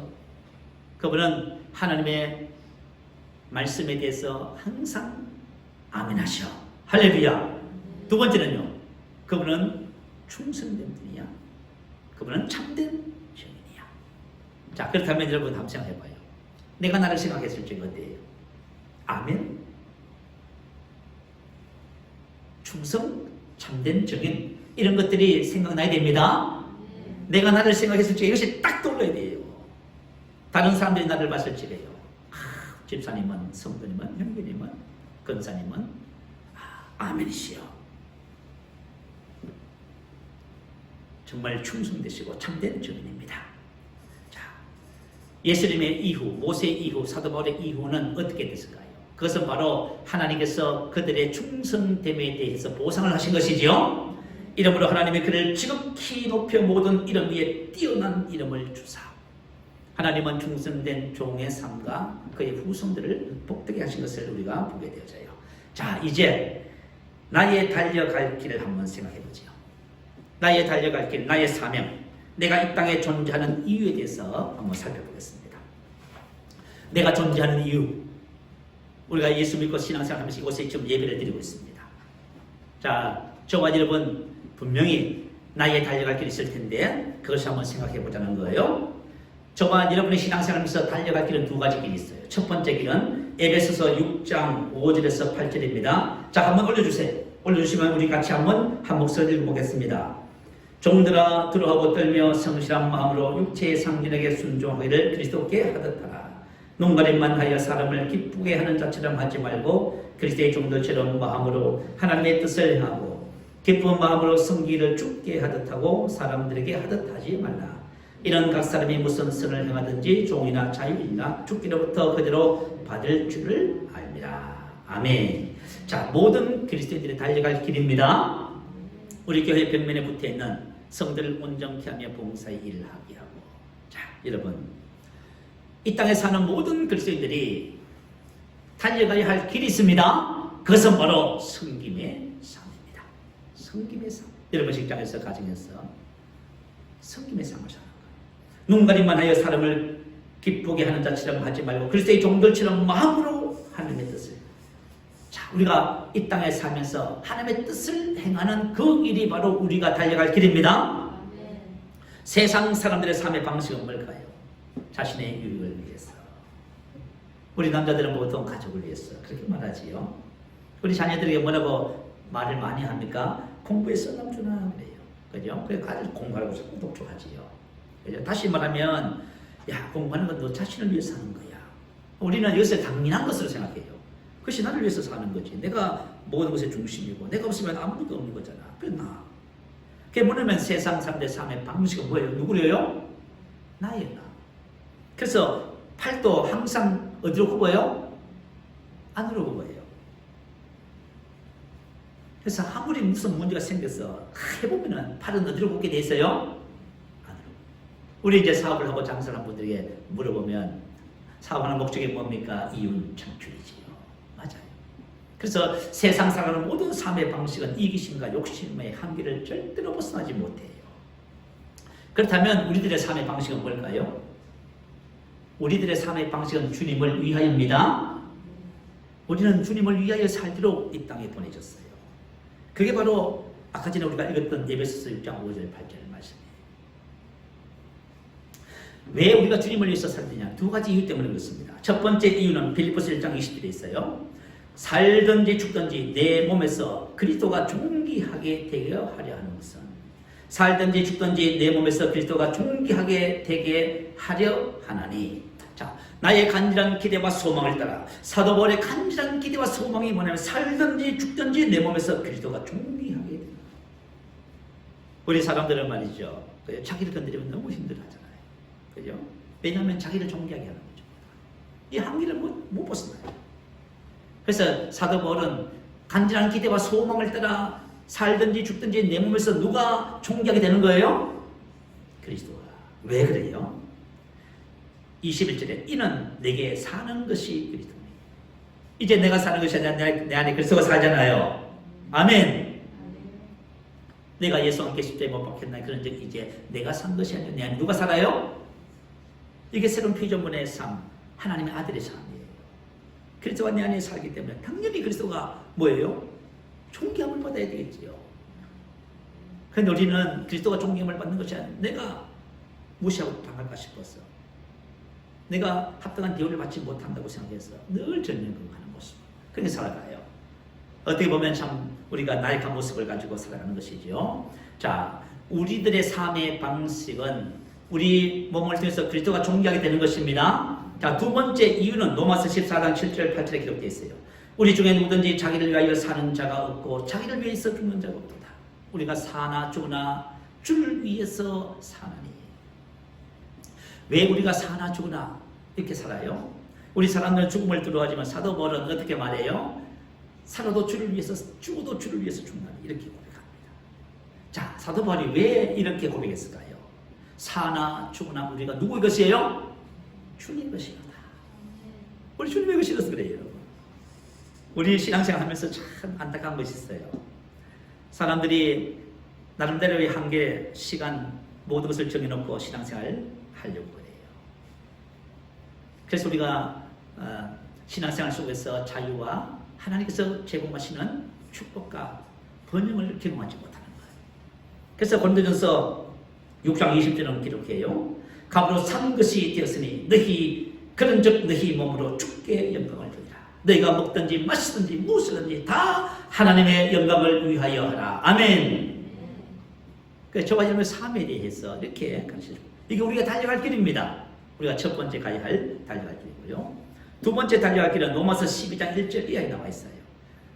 그분은 하나님의 말씀에 대해서 항상 아멘하셔. 할렐루야. 두 번째는요. 그분은 충성된 분이야. 그분은 참된 증인이야. 자, 그렇다면 여러분 한번 생각해봐요. 내가 나를 생각했을 때 어때요? 아멘. 충성, 참된 증인 이런 것들이 생각나야 됩니다. 내가 나를 생각했을 때 이것이 딱 떠올라야 돼요. 다른 사람들이 나를 봤을 때요. 집사님은, 성도님은, 형제님은, 권사님은 아멘이시여. 정말 충성되시고 참된 증인입니다. 자, 예수님의 이후, 모세 이후, 사도 바울의 이후는 어떻게 됐을까요? 그것은 바로 하나님께서 그들의 충성됨에 대해서 보상을 하신 것이지요. 이러므로 하나님이 그를 지극히 높여 모든 이름 위에 뛰어난 이름을 주사 하나님은 충성된 종의 삶과 그의 후손들을 복되게 하신 것을 우리가 보게 되어져요. 자, 이제 나의 달려갈 길을 한번 생각해 보죠. 나의 달려갈 길, 나의 사명, 내가 이 땅에 존재하는 이유에 대해서 한번 살펴보겠습니다. 내가 존재하는 이유. 우리가 예수 믿고 신앙생활하면서 이곳에 지금 예배를 드리고 있습니다. 자, 저와 여러분 분명히 나의 달려갈 길이 있을 텐데 그것을 한번 생각해 보자는 거예요. 저와 여러분의 신앙생활하면서 달려갈 길은 두 가지 길이 있어요. 첫 번째 길은 에베소서 6장 5절에서 8절입니다. 자, 한번 올려주세요. 올려주시면 우리 같이 한번 한 목소리 읽어보겠습니다. 종들아 두려워하고 떨며 성실한 마음으로 육체의 상전에게 순종하기를 그리스도께 하듯 하라. 농가림만 하여 사람을 기쁘게 하는 자처럼 하지 말고 그리스도의 종들처럼 마음으로 하나님의 뜻을 행하고 기쁜 마음으로 섬기기를 주께 하듯 하고 사람들에게 하듯 하지 말라. 이런 각 사람이 무슨 선을 행하든지 종이나 자유인이나 주께로부터 그대로 받을 줄을 알미라. 아멘. 자, 모든 그리스도인들이 달려갈 길입니다. 우리 교회 벽면에 붙어있는 성들을 온전케 하며 봉사의 일을 하게 하고. 자, 여러분 이 땅에 사는 모든 그리스도인들이 달려가야 할 길이 있습니다. 그것은 바로 섬김의 삶입니다. 섬김의 삶. 여러분 직장에서 가정에서 섬김의 삶을 사는 거예요. 눈가림만 하여 사람을 기쁘게 하는 자처럼 하지 말고 그리스도의 종들처럼 마음으로 하나님의 뜻을. 자, 우리가 이 땅에 살면서 하나님의 뜻을 행하는 그 일이 바로 우리가 달려갈 길입니다. 세상 사람들의 삶의 방식은 뭘까요? 자신의 유익을 위해서. 우리 남자들은 보통 가족을 위해서 그렇게 말하지요. 우리 자녀들에게 뭐라고 말을 많이 합니까? 공부해서 남주나 그래요. 그죠? 그래서 아주 공부하라고 자꾸 독촉하지요. 그죠? 다시 말하면 야, 공부하는 건 너 자신을 위해서 하는 거야. 우리는 이것을 당연한 것으로 생각해요. 그것이 나를 위해서 사는 거지. 내가 모든 것의 중심이고 내가 없으면 아무것도 없는 거잖아. 그래 나. 그게 뭐냐면 세상 사람들의 삶의 방식은 뭐예요? 누구래요? 나예요. 나. 그래서 팔도 항상 어디로 굽어요? 안 어려운 거예요. 그래서 아무리 무슨 문제가 생겨서 해보면은 팔은 어디로 굽게 돼 있어요? 안 어려워. 우리 이제 사업을 하고 장사하는 분들에게 물어보면 사업하는 목적이 뭡니까? 이윤 창출이지요. 맞아요. 그래서 세상 살아가는 모든 삶의 방식은 이기심과 욕심의 한계를 절대로 벗어나지 못해요. 그렇다면 우리들의 삶의 방식은 뭘까요? 우리들의 삶의 방식은 주님을 위하여입니다. 우리는 주님을 위하여 살도록 이 땅에 보내졌어요. 그게 바로 아까 전에 우리가 읽었던 에베소서 6장 5절 8절 말씀이에요. 왜 우리가 주님을 위해서 살느냐? 두 가지 이유 때문에 그렇습니다. 첫 번째 이유는 빌립보서 1장 20절에 있어요. 살든지 죽든지 내 몸에서 그리스도가 존귀하게 되려 하려 하는 것은, 살든지 죽든지 내 몸에서 그리스도가 존귀하게 되게 하려 하나니. 자, 나의 간절한 기대와 소망을 따라. 사도 바울의 간절한 기대와 소망이 뭐냐면 살든지 죽든지 내 몸에서 그리스도가 존귀하게 된다. 우리 사람들은 말이죠, 자기를 건드리면 너무 힘들어하잖아요. 그죠? 왜냐하면 자기를 존귀하게 하는 거죠. 이 한계를 못 벗어나요. 그래서 사도 바울은 간절한 기대와 소망을 따라 살든지 죽든지 내 몸에서 누가 존귀하게 되는 거예요? 그리스도가. 왜 그래요? 21절에 이는 내게 사는 것이 그리스도니. 이제 내가 사는 것이 아니라 내 안에 그리스도가 살잖아요. 아멘. 내가 예수와 함께 십자가에 못 박혔나 그런 적 이제 내가 산 것이 아니라 내 안에 누가 살아요? 이게 새로운 피조물의 삶, 하나님의 아들의 삶이에요. 그리스도가 내 안에 살기 때문에 당연히 그리스도가 뭐예요? 존귀함을 받아야 되겠지요. 그런데 우리는 그리스도가 존귀함을 받는 것이 아니라 내가 무시하고 당할까 싶어서, 내가 합당한 대우를 받지 못한다고 생각해서 늘 전면긍하는 모습, 그렇게 살아가요. 어떻게 보면 참 우리가 나약한 모습을 가지고 살아가는 것이죠. 자, 우리들의 삶의 방식은 우리 몸을 통해서 그리스도가 존귀하게 되는 것입니다. 자, 두 번째 이유는 로마서 14장 7절 8절에 기록되어 있어요. 우리 중에 누구든지 자기를 위하여 사는 자가 없고 자기를 위해서 죽는 자가 없도다. 우리가 사나 죽으나 주를 위해서 사나니. 왜 우리가 사나 죽으나 이렇게 살아요? 우리 사람들은 죽음을 두려워하지만 사도 바울은 어떻게 말해요? 살아도 주를 위해서, 죽어도 주를 위해서 죽나니, 이렇게 고백합니다. 자, 사도 바울이 왜 이렇게 고백했을까요? 사나 죽으나 우리가 누구의 것이에요? 주님의 것이로다. 우리 주님의 것이라서 그래요, 여러분. 우리 신앙생활 하면서 참 안타까운 것이 있어요. 사람들이 나름대로의 한계, 시간, 모든 것을 정해놓고 신앙생활 하려고 그래요. 그래서 우리가 신앙생활 속에서 자유와 하나님께서 제공하시는 축복과 번영을 경험하지 못하는 거예요. 그래서 고린도전서 6장 20절은 기록해요. 감으로 산 것이 되었으니 너희 그런즉 너희 몸으로 주께 영광을 주리라. 너희가 먹든지 마시든지 무엇이든지 다 하나님의 영광을 위하여 하라. 아멘. 그래서 저와 여러분의 삶에 대해서 이렇게 가르쳐줍니다. 이게 우리가 달려갈 길입니다. 우리가 첫 번째 가야 할 달려갈 길이고요. 두 번째 달려갈 길은 로마서 12장 1절 이하에 나와 있어요.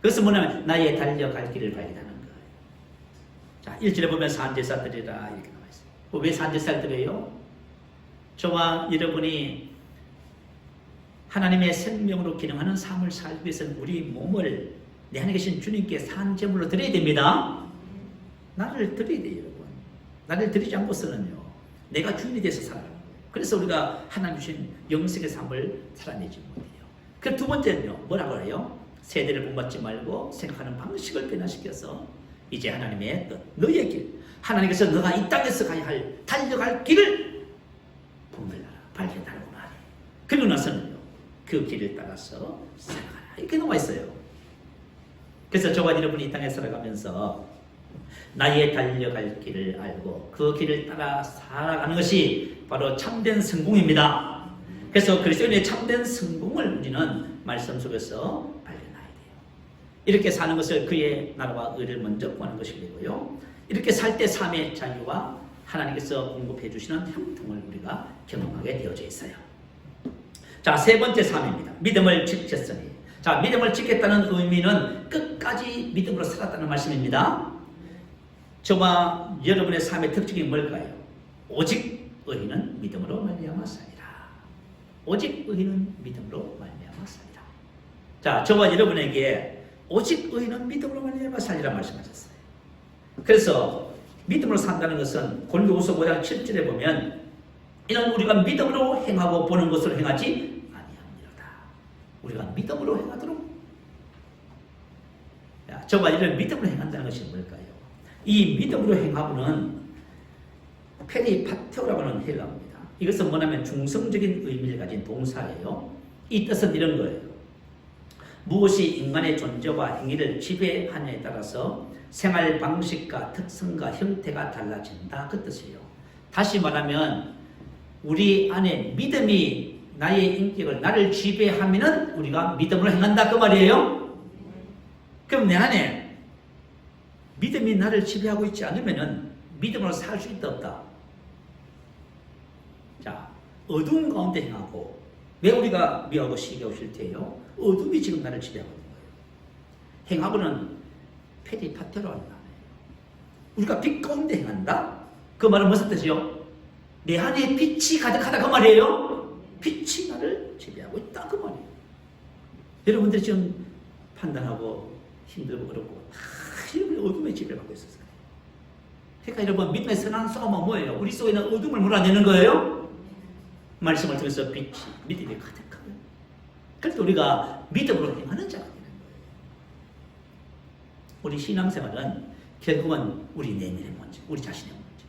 그것은 뭐냐면 나의 달려갈 길을 발견하는 거예요. 자, 1절에 보면 산제사 드리라 이렇게 나와 있어요. 왜 산제사를 드려요? 저와 여러분이 하나님의 생명으로 기능하는 삶을 살기 위해서는 우리 몸을 내 안에 계신 주님께 산제물로 드려야 됩니다. 나를 드려야 돼요, 여러분. 나를 드리지 않고서는요, 내가 주인이 돼서 살아가는 거예요. 그래서 우리가 하나님 주신 영생의 삶을 살아내지 못해요. 그 두 번째는요, 뭐라고 해요? 세대를 본받지 말고 생각하는 방식을 변화시켜서 이제 하나님의 뜻, 너의 길, 하나님께서 너가 이 땅에서 가야 할 달려갈 길을 분별하라, 발견하라고 말해. 그리고 나서는요, 그 길을 따라서 살아가라, 이렇게 나와 있어요. 그래서 저와 여러분이 이 땅에 살아가면서 나의 달려갈 길을 알고 그 길을 따라 살아가는 것이 바로 참된 성공입니다. 그래서 그리스도인의 참된 성공을 우리는 말씀 속에서 발견해야 돼요. 이렇게 사는 것을 그의 나라와 의를 먼저 구하는 것이 되고요. 이렇게 살 때 삶의 자유와 하나님께서 공급해 주시는 형통을 우리가 경험하게 되어져 있어요. 자, 세 번째 삶입니다. 믿음을 지켰으니. 자, 믿음을 지켰다는 의미는 끝까지 믿음으로 살았다는 말씀입니다. 저와 여러분의 삶의 특징이 뭘까요? 오직 의인은 믿음으로 말미암아 살리라. 오직 의인은 믿음으로 말미암아 살리라. 자, 저와 여러분에게 오직 의인은 믿음으로 말미암아 살리라 말씀하셨어요. 그래서 믿음으로 산다는 것은 골로새서 5장 7절에 보면 이는 우리가 믿음으로 행하고 보는 것으로 행하지 아니함이로다. 우리가 믿음으로 행하도록. 자, 저와 여러분 믿음으로 행한다는 것이 뭘까요? 이 믿음으로 행하고는 페리파테오라고 하는 헬라어입니다. 이것은 뭐냐면 중성적인 의미를 가진 동사예요. 이 뜻은 이런 거예요. 무엇이 인간의 존재와 행위를 지배하느냐에 따라서 생활 방식과 특성과 형태가 달라진다, 그 뜻이에요. 다시 말하면 우리 안에 믿음이 나의 인격을, 나를 지배하면은 우리가 믿음으로 행한다, 그 말이에요. 그럼 내 안에 믿음이 나를 지배하고 있지 않으면은 믿음으로 살 수 있다 없다? 자, 어두운 가운데 행하고, 왜 우리가 미워하고 시기하고 싫대요? 어둠이 지금 나를 지배하고 있는 거예요. 행하고는 페리파테로 하는 거예요. 우리가 빛 가운데 행한다? 그 말은 무슨 뜻이요? 내 안에 빛이 가득하다, 그 말이에요. 빛이 나를 지배하고 있다, 그 말이에요. 여러분들이 지금 판단하고 힘들고 어렵고 다 여러분이 어둠의 지배를 받고 있었어요. 그러니까 여러분, 믿음의 선한 싸움은 뭐예요? 우리 속에 있는 어둠을 몰아내는 거예요. 말씀을 통해서 빛이, 믿음이 가득하면, 그래서 우리가 믿음으로 행하는 자가 되는 거예요. 우리 신앙생활은 결국은 우리 내면의 문제, 우리 자신의 문제,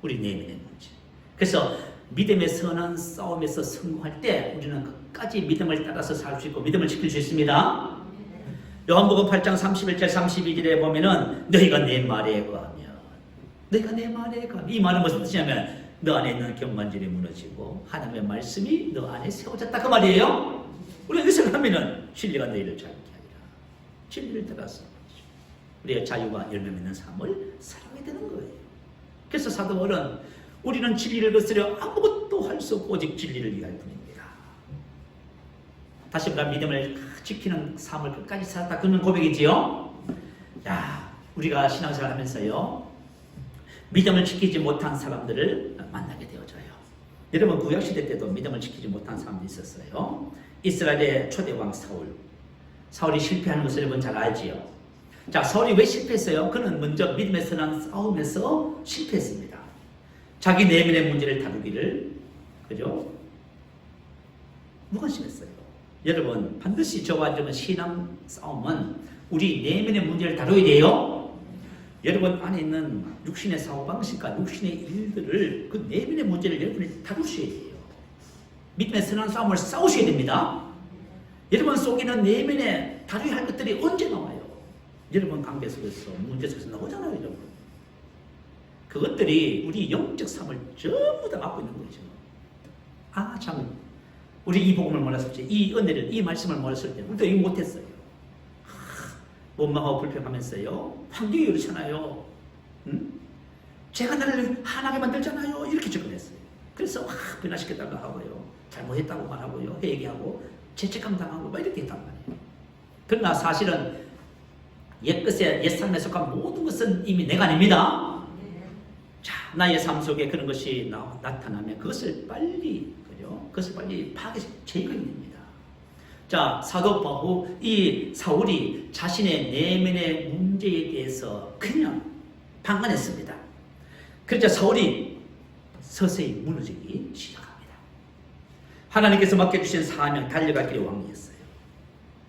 우리 내면의 문제. 그래서 믿음의 선한 싸움에서 성공할 때 우리는 끝까지 믿음을 따라서 살 수 있고 믿음을 지킬 수 있습니다. 요한복음 8장 31절 32절에 보면은 너희가 내 말에 의하면, 너희가 내 말에 의하면, 이 말은 무슨 뜻이냐면 너 안에 있는 경관절이 무너지고 하나님의 말씀이 너 안에 세워졌다, 그 말이에요. 우리가 이것을 하면은 진리가 너희를 자유케 하리라. 진리를 따라서 우리의 자유와 열매 맺는 삶을 살아가게 되는 거예요. 그래서 사도 바울은 우리는 진리를 거스려 아무것도 할 수 없고 오직 진리를 위할 뿐입니다. 다시 말해 믿음을 지키는 삶을 끝까지 살았다, 그런 고백이지요. 야, 우리가 신앙생활 하면서요, 믿음을 지키지 못한 사람들을 만나게 되어져요. 여러분, 구약시대 때도 믿음을 지키지 못한 사람들이 있었어요. 이스라엘의 초대왕 사울이 실패하는 것을 여러분 잘 알지요. 자, 사울이 왜 실패했어요? 그는 먼저 믿음의 선한 싸움에서 실패했습니다. 자기 내면의 문제를 다루기를, 그죠? 무관심했어요. 여러분, 반드시 저와 여러분 신앙 싸움은 우리 내면의 문제를 다뤄야 돼요. 여러분 안에 있는 육신의 사고방식과 육신의 일들을, 그 내면의 문제를 여러분이 다루셔야 돼요. 믿음의 선한 싸움을 싸우셔야 됩니다. 여러분 속에 있는 내면에 다루어야 할 것들이 언제 나와요? 여러분 관계 속에서, 문제 속에서 나오잖아요, 여러분. 그것들이 우리 영적 삶을 전부 다 갖고 있는 거죠. 아, 참, 우리 이 복음을 몰랐을 때, 이 은혜를, 이 말씀을 몰랐을 때 우리도 이거 못했어요. 원망하고 불평하면서요, 환경이 그렇잖아요. 응? 제가 나를 하나게 만들잖아요. 이렇게 접근했어요. 그래서 변화시켰다고 하고요, 잘못했다고 말하고요, 회개하고 죄책감 당하고 막 이렇게 했단 말이에요. 그러나 사실은 옛 삶에 속한 모든 것은 이미 내가 아닙니다. 자, 나의 삶 속에 그런 것이 나타나면 그것을 빨리, 그죠? 그것을 빨리 제거해야 됩니다. 자, 사도 바울, 이 사울이 자신의 내면의 문제에 대해서 그냥 방관했습니다. 그러자 사울이 서서히 무너지기 시작합니다. 하나님께서 맡겨주신 사명, 달려갈 길의 왕이었어요.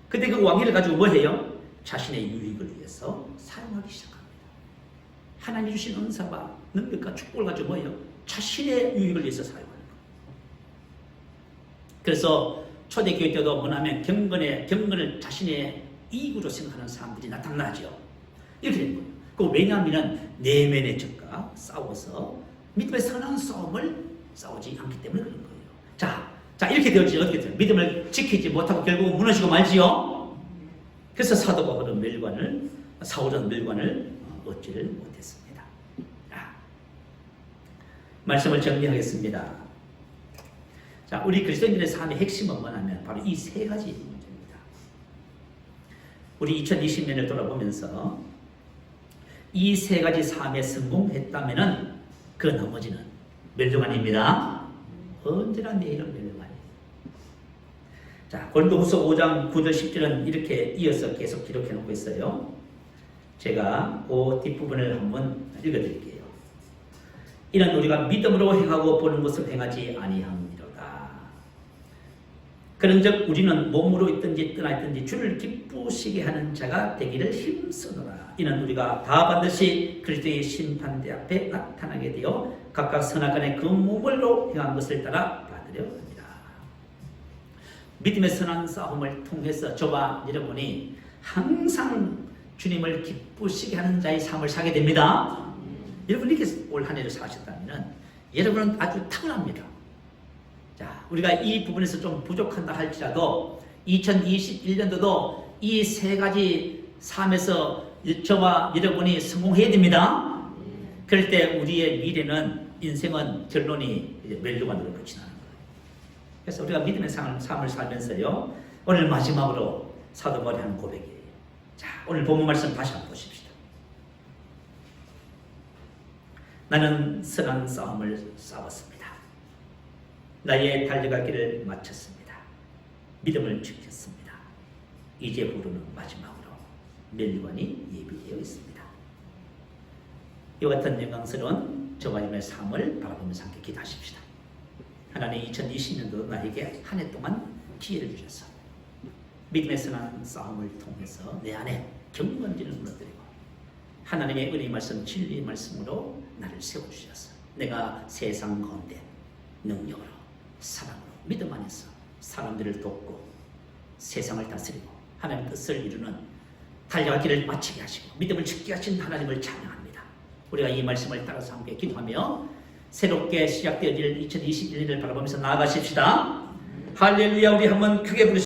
근데 그 왕위를 가지고 뭐 해요? 자신의 유익을 위해서 사용하기 시작합니다. 하나님 주신 은사와 능력과 축복을 가지고 뭐예요? 자신의 유익을 위해서 사용하는 거예요. 그래서 초대교회 때도 뭐냐면 경건을 자신의 이익으로 생각하는 사람들이 나타나죠. 이렇게 된 거예요. 그 왜냐하면 내면의 적과 싸워서 믿음의 선한 싸움을 싸우지 않기 때문에 그런 거예요. 자 이렇게 되었지. 어떻게 돼요? 믿음을 지키지 못하고 결국 무너지고 말지요. 그래서 사도 바울은 사울은 멸관을 얻지를 못했습니다. 말씀을 정리하겠습니다. 자, 우리 그리스도인들의 삶의 핵심은 뭐냐면 바로 이 세 가지 문제입니다. 우리 2020년을 돌아보면서 이 세 가지 삶에 성공했다면은 그 나머지는 멸류관입니다. 언제나 내일은 멸류관이에요. 자, 고린도후서 5장 9절 10절은 이렇게 이어서 계속 기록해 놓고 있어요. 제가 그 뒷부분을 한번 읽어드릴게요. 이는 우리가 믿음으로 행하고 보는 것을 행하지 아니함이로다. 그런즉 우리는 몸으로 있든지 떠나 있든지 주를 기쁘시게 하는 자가 되기를 힘쓰노라. 이는 우리가 다 반드시 그리스도의 심판대 앞에 나타나게 되어 각각 선악간에 그 몸으로 행한 것을 따라 받으려 합니다. 믿음의 선한 싸움을 통해서 저와 여러분이 항상 주님을 기쁘시게 하는 자의 삶을 살게 됩니다. 여러분 이렇게 올 한 해를 사셨다면 여러분은 아주 탁월합니다. 자, 우리가 이 부분에서 좀 부족한다 할지라도 2021년도도 이 세 가지 삶에서 저와 여러분이 성공해야 됩니다. 그럴 때 우리의 미래는 인생은 결론이 멸류관으로 끝이 나는 거예요. 그래서 우리가 믿음의 삶을 살면서요, 오늘 마지막으로 사도 바울이 하는 고백이에요. 자, 오늘 본문 말씀 다시 한번 보십시다. 나는 선한 싸움을 싸웠습니다. 나의 달려갈 길을 마쳤습니다. 믿음을 지켰습니다. 이제 후로는 마지막으로 멸류관이 예비되어 있습니다. 이와 같은 영광스러운 저와 여러분의 삶을 바라보면서 함께 기도하십시다. 하나님 2020년도 나에게 한 해 동안 기회를 주셔서 믿음의 선한 싸움을 통해서 내 안에 경건지를 무너뜨리고 하나님의 은혜의 말씀, 진리의 말씀으로 나를 세워주셔서 내가 세상 가운데 능력으로, 사랑으로, 믿음 안에서 사람들을 돕고 세상을 다스리고 하나님의 뜻을 이루는 달려갈 길을 마치게 하시고 믿음을 지키게 하신 하나님을 찬양합니다. 우리가 이 말씀을 따라서 함께 기도하며 새롭게 시작되어질 2021년을 바라보면서 나아가십시다. 할렐루야. 우리 한번 크게 부르시죠.